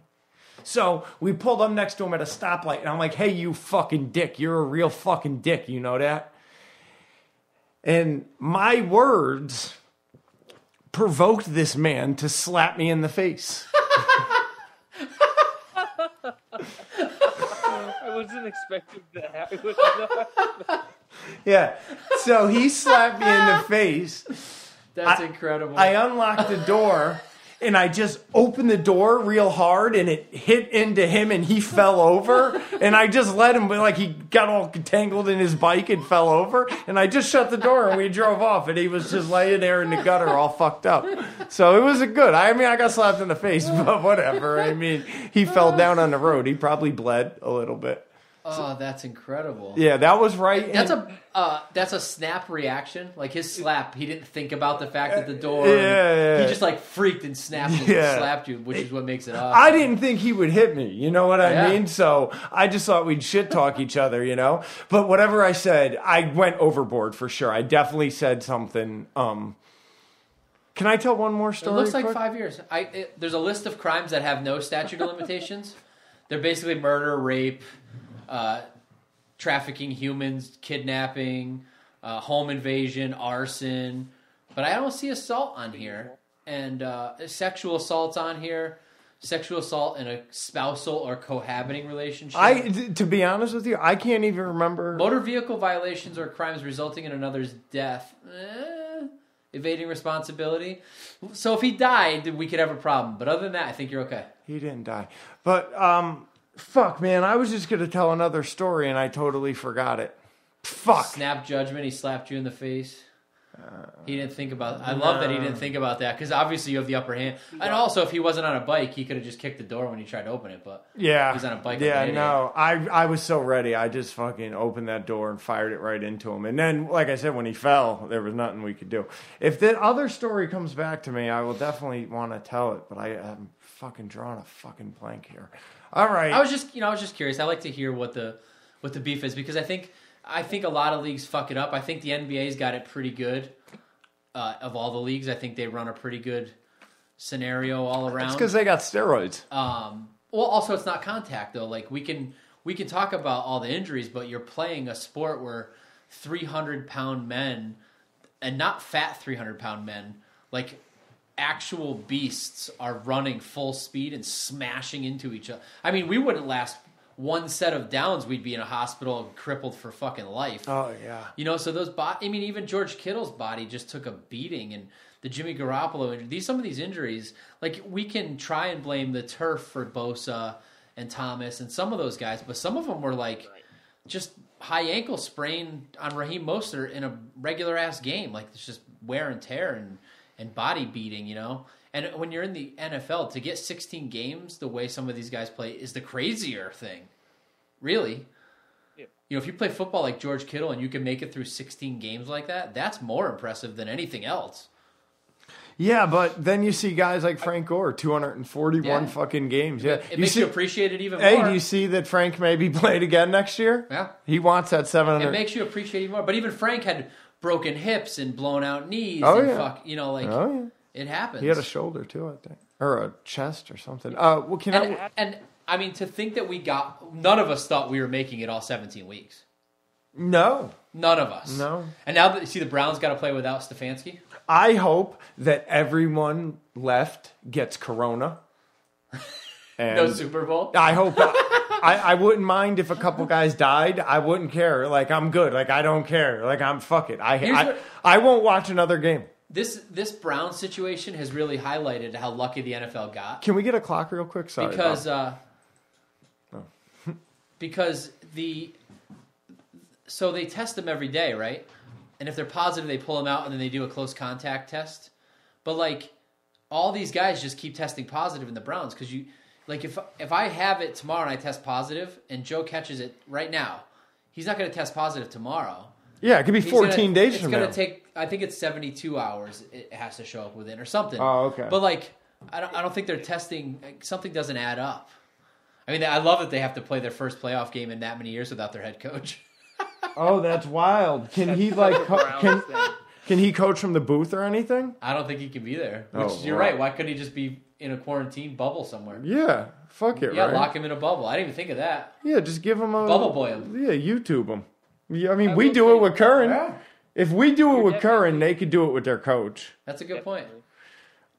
[SPEAKER 6] So we pulled up next to him at a stoplight, and I'm like, hey, you fucking dick, you're a real fucking dick, you know that? And my words provoked this man to slap me in the face.
[SPEAKER 8] I wasn't expecting that.
[SPEAKER 6] Yeah. So he slapped me in the face.
[SPEAKER 7] That's incredible.
[SPEAKER 6] I unlocked the door, and I just opened the door real hard, and it hit into him, and he fell over. And I just let him, like he got all tangled in his bike and fell over. And I just shut the door, and we drove off, and he was just laying there in the gutter all fucked up. So it was a good. I mean, I got slapped in the face, but whatever. I mean, he fell down on the road. He probably bled a little bit.
[SPEAKER 7] Oh, that's incredible.
[SPEAKER 6] Yeah, that was right.
[SPEAKER 7] That's a snap reaction. Like his slap, he didn't think about the fact that the door.
[SPEAKER 6] Yeah.
[SPEAKER 7] He just like freaked and snapped you and slapped you, which is what makes it awesome.
[SPEAKER 6] I didn't think he would hit me. You know what I mean? So I just thought we'd shit talk each other, you know? But whatever I said, I went overboard for sure. I definitely said something. Can I tell one more story?
[SPEAKER 7] It looks like
[SPEAKER 6] quick?
[SPEAKER 7] 5 years. There's a list of crimes that have no statute of limitations. They're basically murder, rape, trafficking humans, kidnapping, home invasion, arson. But I don't see assault on here. And sexual assault's on here. Sexual assault in a spousal or cohabiting relationship.
[SPEAKER 6] To be honest with you, I can't even remember.
[SPEAKER 7] Motor vehicle violations or crimes resulting in another's death. Evading responsibility. So if he died, we could have a problem. But other than that, I think you're okay.
[SPEAKER 6] He didn't die. But, fuck, man, I was just going to tell another story, and I totally forgot it. Fuck.
[SPEAKER 7] Snap judgment, he slapped you in the face. He didn't think about it. I love that he didn't think about that, because obviously you have the upper hand. And also, if he wasn't on a bike, he could have just kicked the door when he tried to open it, but
[SPEAKER 6] yeah,
[SPEAKER 7] he's on a bike.
[SPEAKER 6] Yeah, no, I was so ready. I just fucking opened that door and fired it right into him. And then, like I said, when he fell, there was nothing we could do. If the other story comes back to me, I will definitely want to tell it, but I am fucking drawing a fucking blank here. All right.
[SPEAKER 7] I was just curious. I like to hear what the beef is, because I think a lot of leagues fuck it up. I think the NBA's got it pretty good. Of all the leagues, I think they run a pretty good scenario all around.
[SPEAKER 6] It's because they got steroids.
[SPEAKER 7] Well, also it's not contact though. Like we can talk about all the injuries, but you're playing a sport where 300-pound men, and not fat 300-pound men, like actual beasts, are running full speed and smashing into each other. I mean, we wouldn't last one set of downs, we'd be in a hospital and crippled for fucking life.
[SPEAKER 6] Oh, yeah.
[SPEAKER 7] You know, so those I mean, even George Kittle's body just took a beating, and the Jimmy Garoppolo injury. Some of these injuries, like, we can try and blame the turf for Bosa and Thomas and some of those guys, but some of them were like just high ankle sprain on Raheem Mostert in a regular ass game. Like, it's just wear and tear and body beating, you know? And when you're in the NFL, to get 16 games the way some of these guys play is the crazier thing. Really. Yeah. You know, if you play football like George Kittle and you can make it through 16 games like that, that's more impressive than anything else.
[SPEAKER 6] Yeah, but then you see guys like Frank Gore, 241 fucking games. Yeah,
[SPEAKER 7] it makes you appreciate it even more.
[SPEAKER 6] Hey, do you see that Frank may be played again next year?
[SPEAKER 7] Yeah.
[SPEAKER 6] He wants that 700.
[SPEAKER 7] It makes you appreciate it even more. But even Frank had broken hips and blown out knees.
[SPEAKER 6] Oh,
[SPEAKER 7] and
[SPEAKER 6] yeah.
[SPEAKER 7] You know, like...
[SPEAKER 6] Oh, yeah.
[SPEAKER 7] It happens.
[SPEAKER 6] He had a shoulder too, I think, or a chest or something.
[SPEAKER 7] And I mean, to think that none of us thought we were making it all 17 weeks.
[SPEAKER 6] No,
[SPEAKER 7] none of us.
[SPEAKER 6] No.
[SPEAKER 7] And now that the Browns got to play without Stefanski.
[SPEAKER 6] I hope that everyone left gets Corona. And
[SPEAKER 7] no Super Bowl.
[SPEAKER 6] I hope. I wouldn't mind if a couple guys died. I wouldn't care. Like, I'm good. Like, I don't care. Like, fuck it. I won't watch another game.
[SPEAKER 7] this Brown situation has really highlighted how lucky the NFL got.
[SPEAKER 6] Can we get a clock real quick? Sorry.
[SPEAKER 7] Because so they test them every day, right? And if they're positive, they pull them out and then they do a close contact test. But like all these guys just keep testing positive in the Browns because if I have it tomorrow and I test positive and Joe catches it right now, he's not going to test positive tomorrow.
[SPEAKER 6] Yeah, it could be 14 days from now.
[SPEAKER 7] It's going to take, I think it's 72 hours it has to show up within or something.
[SPEAKER 6] Oh, okay.
[SPEAKER 7] But like, I don't think they're testing, something doesn't add up. I mean, I love that they have to play their first playoff game in that many years without their head coach.
[SPEAKER 6] Oh, that's wild. Can he can he coach from the booth or anything?
[SPEAKER 7] I don't think he can be there. You're right. Why couldn't he just be in a quarantine bubble somewhere?
[SPEAKER 6] Yeah, fuck it.
[SPEAKER 7] Yeah,
[SPEAKER 6] right?
[SPEAKER 7] Lock him in a bubble. I didn't even think of that.
[SPEAKER 6] Yeah, just give him a
[SPEAKER 7] bubble boy him.
[SPEAKER 6] Yeah, YouTube him. Yeah, I mean, we do it with Curran. Yeah. If we do it with Curran, they could do it with their coach.
[SPEAKER 7] That's a good point.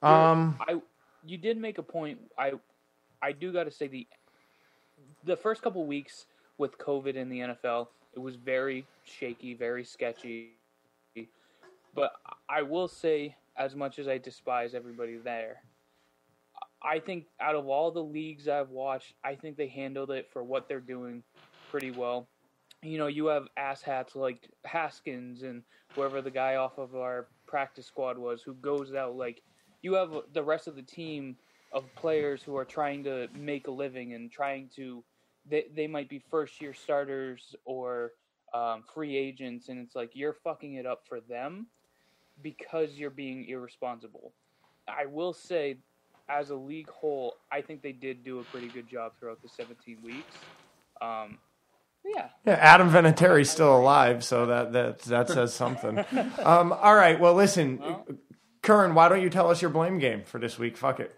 [SPEAKER 8] You did make a point. I do got to say the first couple weeks with COVID in the NFL, it was very shaky, very sketchy. But I will say, as much as I despise everybody there, I think out of all the leagues I've watched, I think they handled it for what they're doing pretty well. You know, you have asshats like Haskins and whoever the guy off of our practice squad was who goes out. Like, you have the rest of the team of players who are trying to make a living and trying to, they might be first-year starters or free agents, and it's like you're fucking it up for them because you're being irresponsible. I will say, as a league whole, I think they did do a pretty good job throughout the 17 weeks. Yeah,
[SPEAKER 6] Adam Vinatieri's still alive, so that says something. All right, well, listen, Curran, why don't you tell us your blame game for this week? Fuck it.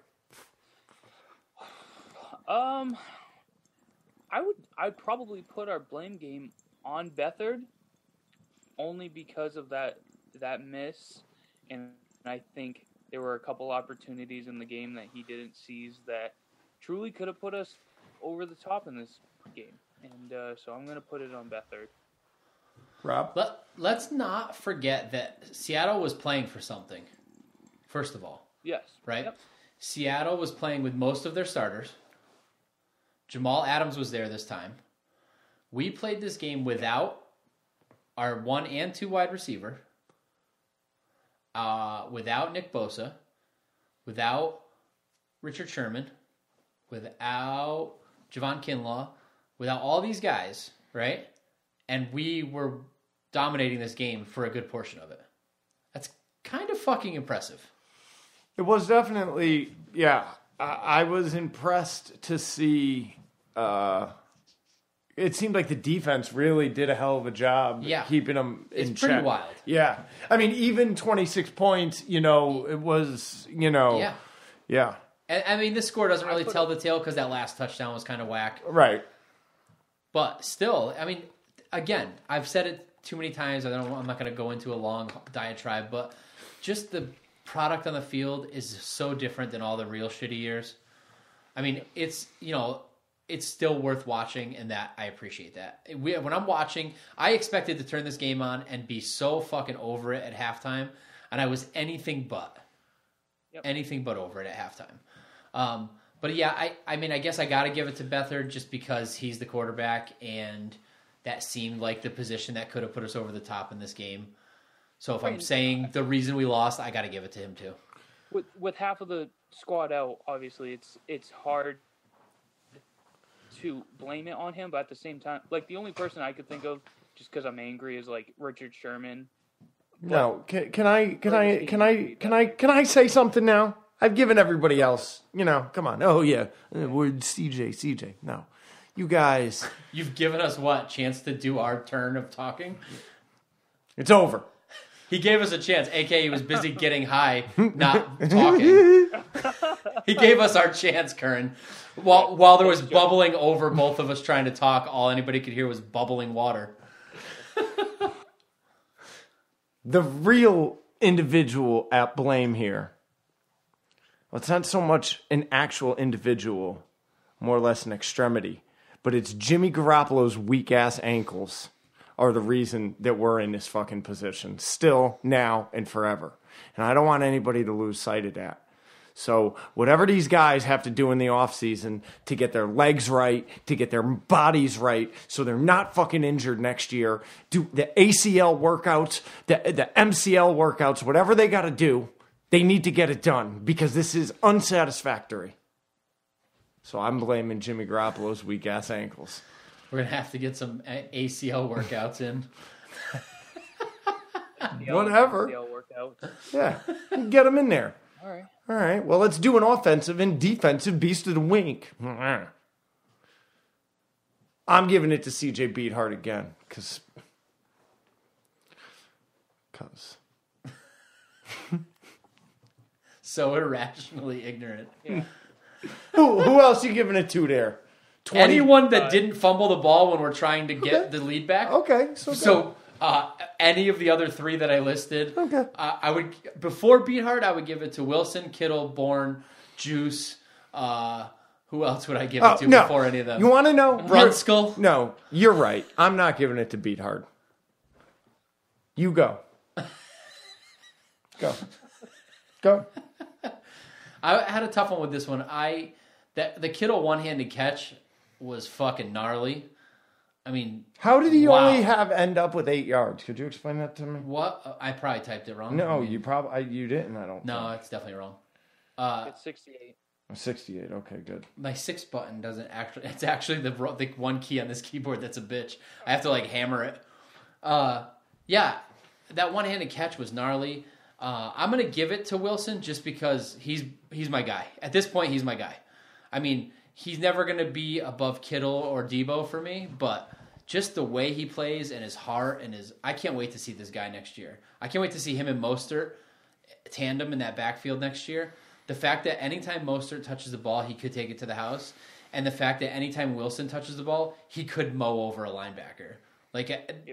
[SPEAKER 8] I'd probably put our blame game on Beathard, only because of that miss, and I think there were a couple opportunities in the game that he didn't seize that truly could have put us over the top in this game. And so I'm going to put it on Beathard.
[SPEAKER 6] Rob?
[SPEAKER 7] Let's not forget that Seattle was playing for something, first of all.
[SPEAKER 8] Yes.
[SPEAKER 7] Right?
[SPEAKER 8] Yep.
[SPEAKER 7] Seattle was playing with most of their starters. Jamal Adams was there this time. We played this game without our 1 and 2 wide receiver, without Nick Bosa, without Richard Sherman, without Javon Kinlaw, without all these guys, right? And we were dominating this game for a good portion of it. That's kind of fucking impressive.
[SPEAKER 6] It was definitely, yeah. I was impressed to see. It seemed like the defense really did a hell of a job keeping them in check.
[SPEAKER 7] It's pretty wild.
[SPEAKER 6] Yeah. I mean, even 26 points, it was, Yeah.
[SPEAKER 7] And, I mean, this score doesn't really tell the tale because that last touchdown was kind of whack.
[SPEAKER 6] Right.
[SPEAKER 7] But still, I mean, again, I've said it too many times. I'm not going to go into a long diatribe, but just the product on the field is so different than all the real shitty years. I mean, it's still worth watching, and that I appreciate that. When I'm watching, I expected to turn this game on and be so fucking over it at halftime, and I was anything but over it at halftime. But yeah, I mean, I guess I got to give it to Beathard just because he's the quarterback, and that seemed like the position that could have put us over the top in this game. So if I'm saying the reason we lost, I got to give it to him too.
[SPEAKER 8] With half of the squad out, obviously it's hard to blame it on him, but at the same time, like the only person I could think of, just because I'm angry, is like Richard Sherman.
[SPEAKER 6] No, can I say something now? I've given everybody else, come on. Oh yeah, we're CJ. No, you guys.
[SPEAKER 7] You've given us what chance to do our turn of talking?
[SPEAKER 6] It's over.
[SPEAKER 7] He gave us a chance, a.k.a. he was busy getting high, not talking. He gave us our chance, Curran. While there was bubbling over both of us trying to talk, all anybody could hear was bubbling water.
[SPEAKER 6] The real individual at blame here, well, it's not so much an actual individual, more or less an extremity, but it's Jimmy Garoppolo's weak-ass ankles. are the reason that we're in this fucking position still, now, and forever. And I don't want anybody to lose sight of that. So whatever these guys have to do in the offseason to get their legs right, to get their bodies right, so they're not fucking injured next year, do the ACL workouts, the MCL workouts, whatever they got to do, they need to get it done because this is unsatisfactory. So I'm blaming Jimmy Garoppolo's weak-ass ankles.
[SPEAKER 7] We're going to have to get some ACL workouts in.
[SPEAKER 6] Whatever.
[SPEAKER 8] ACL workouts.
[SPEAKER 6] Yeah, get them in there.
[SPEAKER 8] All
[SPEAKER 6] right, well, let's do an offensive and defensive beast of the week. I'm giving it to CJ Beathard again, because
[SPEAKER 7] So irrationally ignorant.
[SPEAKER 8] Yeah.
[SPEAKER 6] Who else you giving it to there?
[SPEAKER 7] Anyone that didn't fumble the ball when we're trying to get the lead back.
[SPEAKER 6] Okay,
[SPEAKER 7] so any of the other three that I listed,
[SPEAKER 6] okay.
[SPEAKER 7] I would, before Beathard, I would give it to Wilson, Kittle, Bourne, Juice. Who else would I give it to before any of them?
[SPEAKER 6] You want to know?
[SPEAKER 7] Brunskill?
[SPEAKER 6] No, you're right. I'm not giving it to Beathard. You go. Go.
[SPEAKER 7] I had a tough one with this one. The Kittle one-handed catch was fucking gnarly. I mean,
[SPEAKER 6] how did he only end up with 8 yards? Could you explain that to me?
[SPEAKER 7] What? I probably typed it wrong.
[SPEAKER 6] No, you didn't. I don't.
[SPEAKER 7] No, it's definitely wrong.
[SPEAKER 8] It's 68.
[SPEAKER 6] 68. Okay, good.
[SPEAKER 7] My 6 button doesn't actually. It's actually the one key on this keyboard that's a bitch. I have to hammer it. Yeah, that one-handed catch was gnarly. I'm gonna give it to Wilson just because he's my guy. At this point, he's my guy. I mean, he's never gonna be above Kittle or Debo for me, but just the way he plays and his heart and I can't wait to see this guy next year. I can't wait to see him and Mostert tandem in that backfield next year. The fact that anytime Mostert touches the ball, he could take it to the house, and the fact that anytime Wilson touches the ball, he could mow over a linebacker.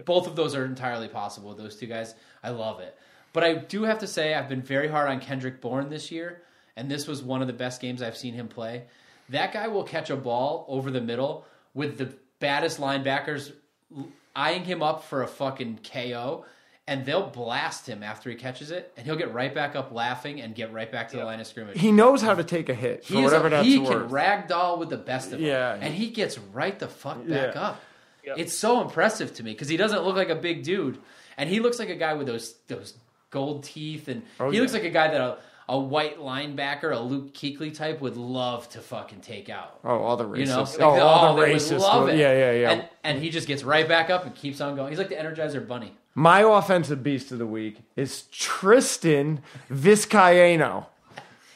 [SPEAKER 7] Both of those are entirely possible. Those two guys, I love it. But I do have to say I've been very hard on Kendrick Bourne this year, and this was one of the best games I've seen him play. That guy will catch a ball over the middle with the baddest linebackers eyeing him up for a fucking KO, and they'll blast him after he catches it, and he'll get right back up laughing and get right back to the line of scrimmage.
[SPEAKER 6] He knows how to take a hit for whatever that's worth.
[SPEAKER 7] He can ragdoll with the best of them, and he gets right the fuck back up. Yep. It's so impressive to me because he doesn't look like a big dude, and he looks like a guy with those gold teeth, and he looks like a guy that a white linebacker, a Luke Kuechly type, would love to fucking take out.
[SPEAKER 6] Oh, all the racists.
[SPEAKER 7] All the racists. Love it.
[SPEAKER 6] Yeah.
[SPEAKER 7] And he just gets right back up and keeps on going. He's like the Energizer Bunny.
[SPEAKER 6] My offensive beast of the week is Tristan Vizcaino.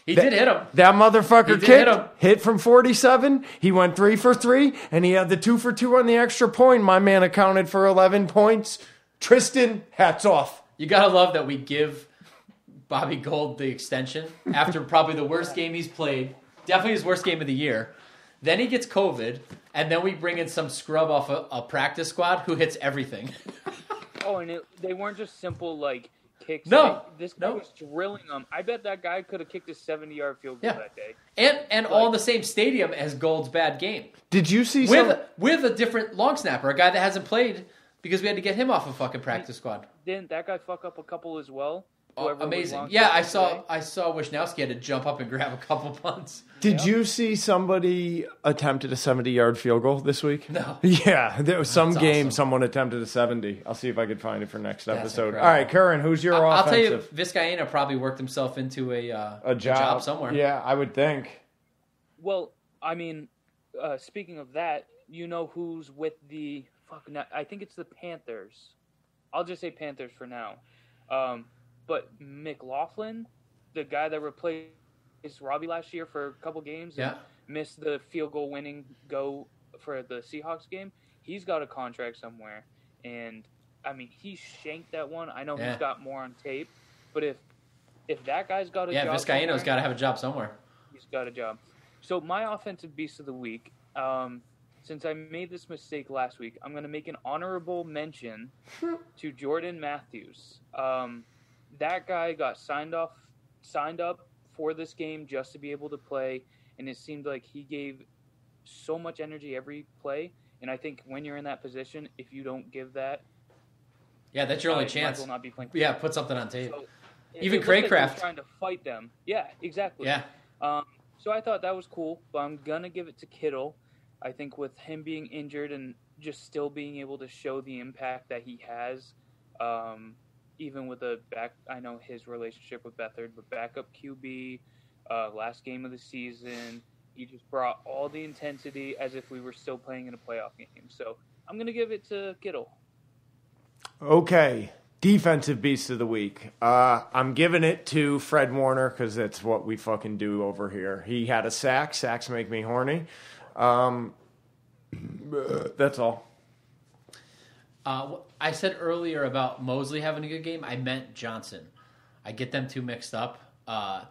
[SPEAKER 7] He did hit him.
[SPEAKER 6] That motherfucker hit from 47. He went 3 for 3, and he had the 2 for 2 on the extra point. My man accounted for 11 points. Tristan, hats off.
[SPEAKER 7] You gotta love that we give Bobby Gold the extension after probably the worst game he's played, definitely his worst game of the year. Then he gets COVID, and then we bring in some scrub off a practice squad who hits everything.
[SPEAKER 8] Oh, and they weren't just simple kicks.
[SPEAKER 7] No,
[SPEAKER 8] this guy was drilling them. I bet that guy could have kicked a 70-yard field goal that day.
[SPEAKER 7] And all in the same stadium as Gold's bad game.
[SPEAKER 6] Did you see
[SPEAKER 7] with a different long snapper, a guy that hasn't played because we had to get him off a fucking practice squad.
[SPEAKER 8] Didn't that guy fuck up a couple as well?
[SPEAKER 7] Oh, amazing. Yeah, I saw Wisnowski had to jump up and grab a couple punts.
[SPEAKER 6] Did you see somebody attempted a 70-yard field goal this week?
[SPEAKER 7] No.
[SPEAKER 6] Yeah, there was some game someone attempted a 70. I'll see if I could find it for next episode. Incredible. All right, Curran, who's your offensive?
[SPEAKER 7] I'll tell you, Vizcaino probably worked himself into a job somewhere.
[SPEAKER 6] Yeah, I would think.
[SPEAKER 8] Well, I mean, speaking of that, you know who's with the I think it's the Panthers. I'll just say Panthers for now. But McLaughlin, the guy that replaced Robbie last year for a couple games and missed the field goal winning go for the Seahawks game, he's got a contract somewhere. And, I mean, he shanked that one. I know he's got more on tape. But if that guy's got a job
[SPEAKER 7] Vizcaino's got to have a job somewhere.
[SPEAKER 8] He's got a job. So my offensive beast of the week, since I made this mistake last week, I'm going to make an honorable mention to Jordan Matthews. That guy got signed up for this game just to be able to play, and it seemed like he gave so much energy every play. And I think when you're in that position, if you don't give that,
[SPEAKER 7] Yeah, that's your only
[SPEAKER 8] might
[SPEAKER 7] chance.
[SPEAKER 8] as well not be playing.
[SPEAKER 7] Yeah, put something on tape.
[SPEAKER 8] So,
[SPEAKER 7] Even
[SPEAKER 8] it looked like he was
[SPEAKER 7] Craycraft.
[SPEAKER 8] trying to fight them. Yeah, exactly.
[SPEAKER 7] Yeah.
[SPEAKER 8] So I thought that was cool, but I'm gonna give it to Kittle. I think with him being injured and just still being able to show the impact that he has, even with I know his relationship with Beathard, but backup QB, last game of the season, he just brought all the intensity as if we were still playing in a playoff game. So I'm gonna give it to Kittle.
[SPEAKER 6] Okay. Defensive beast of the week. I'm giving it to Fred Warner because that's what we fucking do over here. He had a sack. Sacks make me horny. That's all.
[SPEAKER 7] I said earlier about Mosley having a good game. I meant Johnson. I get them two mixed up.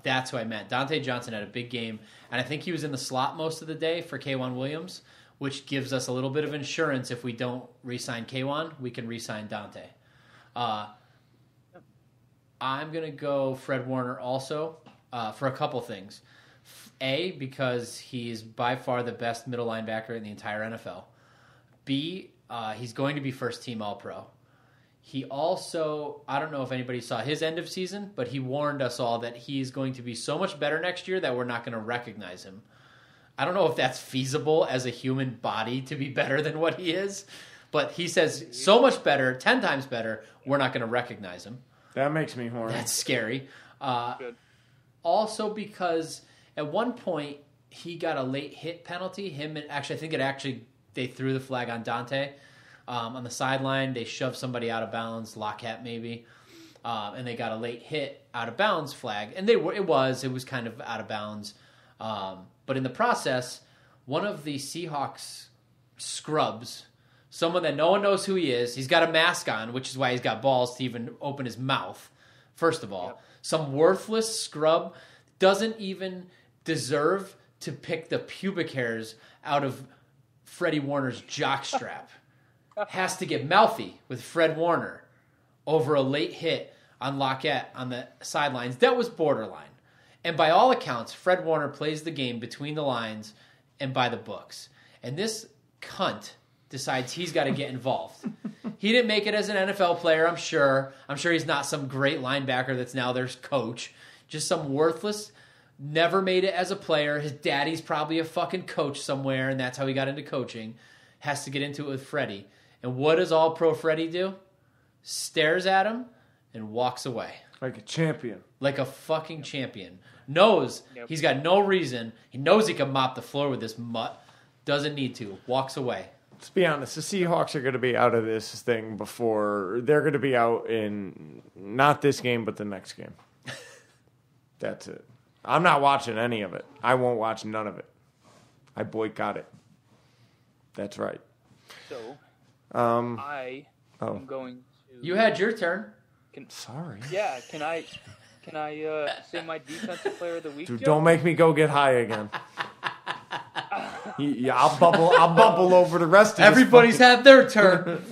[SPEAKER 7] That's who I meant. Dante Johnson had a big game, and I think he was in the slot most of the day for K'Wan Williams, which gives us a little bit of insurance. If we don't re-sign K'Wan, we can re-sign Dante. I'm going to go Fred Warner also for a couple things. A, because he's by far the best middle linebacker in the entire NFL. B, he's going to be first-team All-Pro. He also, I don't know if anybody saw his end of season, but he warned us all that he's going to be so much better next year that we're not going to recognize him. I don't know if that's feasible as a human body to be better than what he is, but he says so much better, 10 times better, we're not going to recognize him.
[SPEAKER 6] That makes me horny.
[SPEAKER 7] That's scary.
[SPEAKER 8] Good.
[SPEAKER 7] Also because at one point he got a late hit penalty. I think they threw the flag on Dante. On the sideline, they shoved somebody out of bounds, Lockett maybe, and they got a late hit out of bounds flag. And it was kind of out of bounds. But in the process, one of the Seahawks scrubs, someone that no one knows who he is, he's got a mask on, which is why he's got balls to even open his mouth, first of all. Yep. Some worthless scrub doesn't even deserve to pick the pubic hairs out of Freddie Warner's jockstrap. Has to get mouthy with Fred Warner over a late hit on Lockett on the sidelines. That was borderline. And by all accounts, Fred Warner plays the game between the lines and by the books. And this cunt decides he's got to get involved. He didn't make it as an NFL player, I'm sure. I'm sure he's not some great linebacker that's now their coach. Just some worthless, never made it as a player. His daddy's probably a fucking coach somewhere, and that's how he got into coaching. Has to get into it with Freddie. And what does all Pro Freddie do? Stares at him and walks away.
[SPEAKER 6] Like a champion.
[SPEAKER 7] Like a fucking champion. Knows he's got no reason. He knows he can mop the floor with this mutt. Doesn't need to. Walks away.
[SPEAKER 6] Let's be honest. The Seahawks are going to be out of this thing before. They're going to be out in not this game, but the next game. That's it. I'm not watching any of it. I won't watch none of it. I boycott it. That's right.
[SPEAKER 8] So, I am going to...
[SPEAKER 7] You had your turn.
[SPEAKER 6] Sorry.
[SPEAKER 8] Yeah, can I say my defensive player of the week?
[SPEAKER 6] Dude,
[SPEAKER 8] Joe?
[SPEAKER 6] don't make me go get high again. Yeah, I'll bubble over the rest of
[SPEAKER 7] Everybody's had their turn.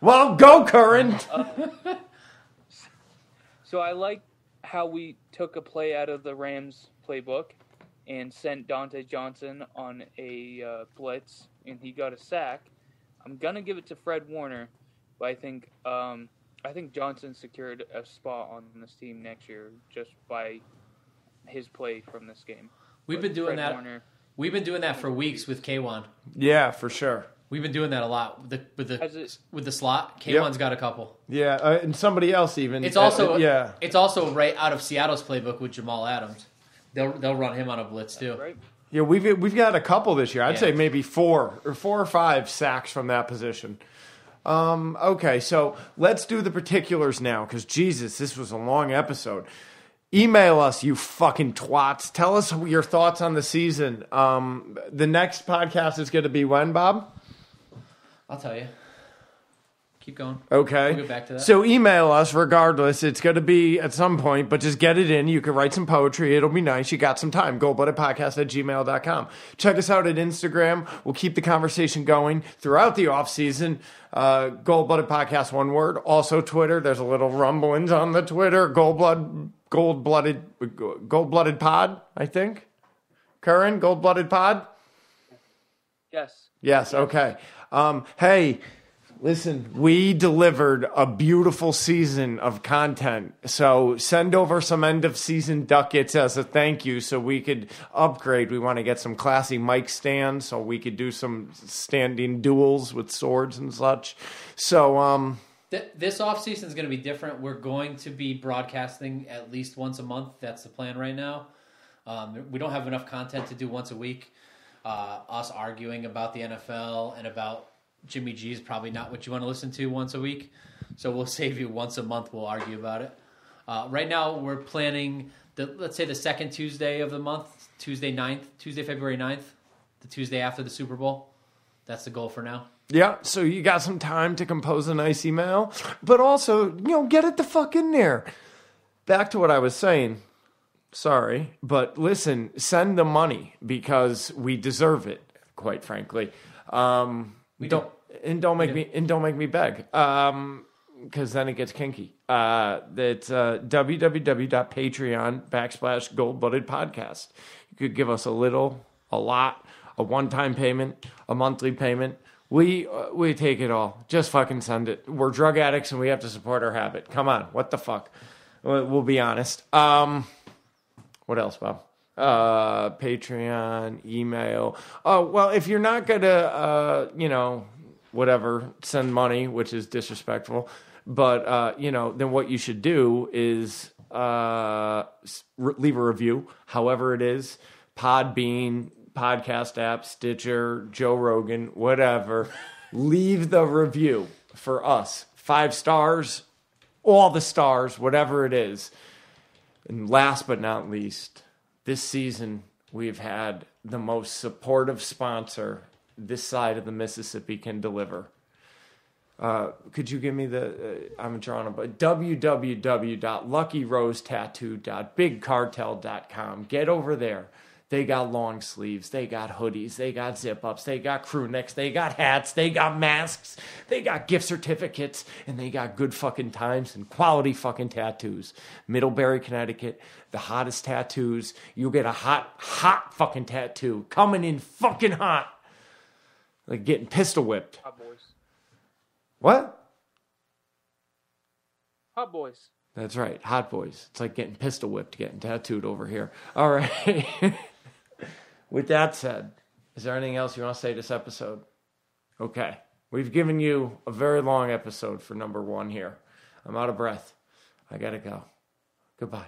[SPEAKER 6] Well, go, Curran.
[SPEAKER 8] So I like how we took a play out of the Rams playbook and sent Dante Johnson on a blitz, and he got a sack. I'm gonna give it to Fred Warner, but I think Johnson secured a spot on this team next year just by his play from this game.
[SPEAKER 7] We've been doing
[SPEAKER 8] Fred
[SPEAKER 7] that.
[SPEAKER 8] Warner,
[SPEAKER 7] We've been doing that for weeks with K'Wan.
[SPEAKER 6] Yeah, for sure.
[SPEAKER 7] We've been doing that a lot with the slot. K'Wan's got a couple.
[SPEAKER 6] Yeah, and somebody else even.
[SPEAKER 7] It's also
[SPEAKER 6] It's
[SPEAKER 7] also right out of Seattle's playbook with Jamal Adams. They'll run him on a blitz too.
[SPEAKER 8] right?
[SPEAKER 6] Yeah, we've got a couple this year. I'd
[SPEAKER 7] Yeah.
[SPEAKER 6] say maybe 4 or 5 sacks from that position. Okay, so let's do the particulars now, because Jesus, this was a long episode. Email us, you fucking twats. Tell us your thoughts on the season. The next podcast is going to be when, Bob?
[SPEAKER 7] I'll tell you. Keep going.
[SPEAKER 6] Okay.
[SPEAKER 7] We'll get back to that.
[SPEAKER 6] So email us regardless. It's going to be at some point, but just get it in. You can write some poetry. It'll be nice. You got some time. goldbloodedpodcast@gmail.com. Check us out at Instagram. We'll keep the conversation going throughout the off season. Gold-Blooded Podcast, one word. Also Twitter. There's a little rumblings on the Twitter. Gold-Blooded Pod, I think. Curran, Gold-Blooded Pod?
[SPEAKER 8] Yes.
[SPEAKER 6] Yes, okay. Hey, Listen, we delivered a beautiful season of content. So send over some end of season ducats as a thank you so we could upgrade. We want to get some classy mic stands so we could do some standing duels with swords and such. So,
[SPEAKER 7] this offseason is going to be different. We're going to be broadcasting at least once a month. That's the plan right now. We don't have enough content to do once a week. Us arguing about the NFL and about Jimmy G is probably not what you want to listen to once a week. So we'll save you once a month. We'll argue about it. Right now, we're planning, let's say the second Tuesday of the month, Tuesday, February 9th, the Tuesday after the Super Bowl. That's the goal for now.
[SPEAKER 6] yeah, so you got some time to compose a nice email, but also, get it the fuck in there. Back to what I was saying. Sorry, but listen, send the money because we deserve it, quite frankly. Don't make me beg, because then it gets kinky. That's www.patreon.com/gold-blooded podcast. You could give us a little, a lot, a one-time payment, a monthly payment. We take it all. Just fucking send it. We're drug addicts and we have to support our habit. Come on, what the fuck? We'll be honest. What else, Bob? Patreon, email. Oh, well, if you're not going to, whatever, send money, which is disrespectful, but, then what you should do is leave a review, however it is, Podbean, podcast app, Stitcher, Joe Rogan, whatever. Leave the review for us. 5 stars, all the stars, whatever it is. And last but not least, this season we've had the most supportive sponsor this side of the Mississippi can deliver. Could you give me I'm drawing a www.luckyrosetattoo.bigcartel.com. Get over there. They got long sleeves, they got hoodies, they got zip-ups, they got crew necks, they got hats, they got masks, they got gift certificates, and they got good fucking times and quality fucking tattoos. Middlebury, Connecticut, the hottest tattoos. You'll get a hot fucking tattoo coming in fucking hot. Like getting pistol whipped.
[SPEAKER 8] Hot boys.
[SPEAKER 6] What?
[SPEAKER 8] Hot boys.
[SPEAKER 6] That's right, hot boys. It's like getting pistol whipped, getting tattooed over here. All right. With that said, is there anything else you want to say this episode? Okay. We've given you a very long episode for number 1 here. I'm out of breath. I gotta go. Goodbye.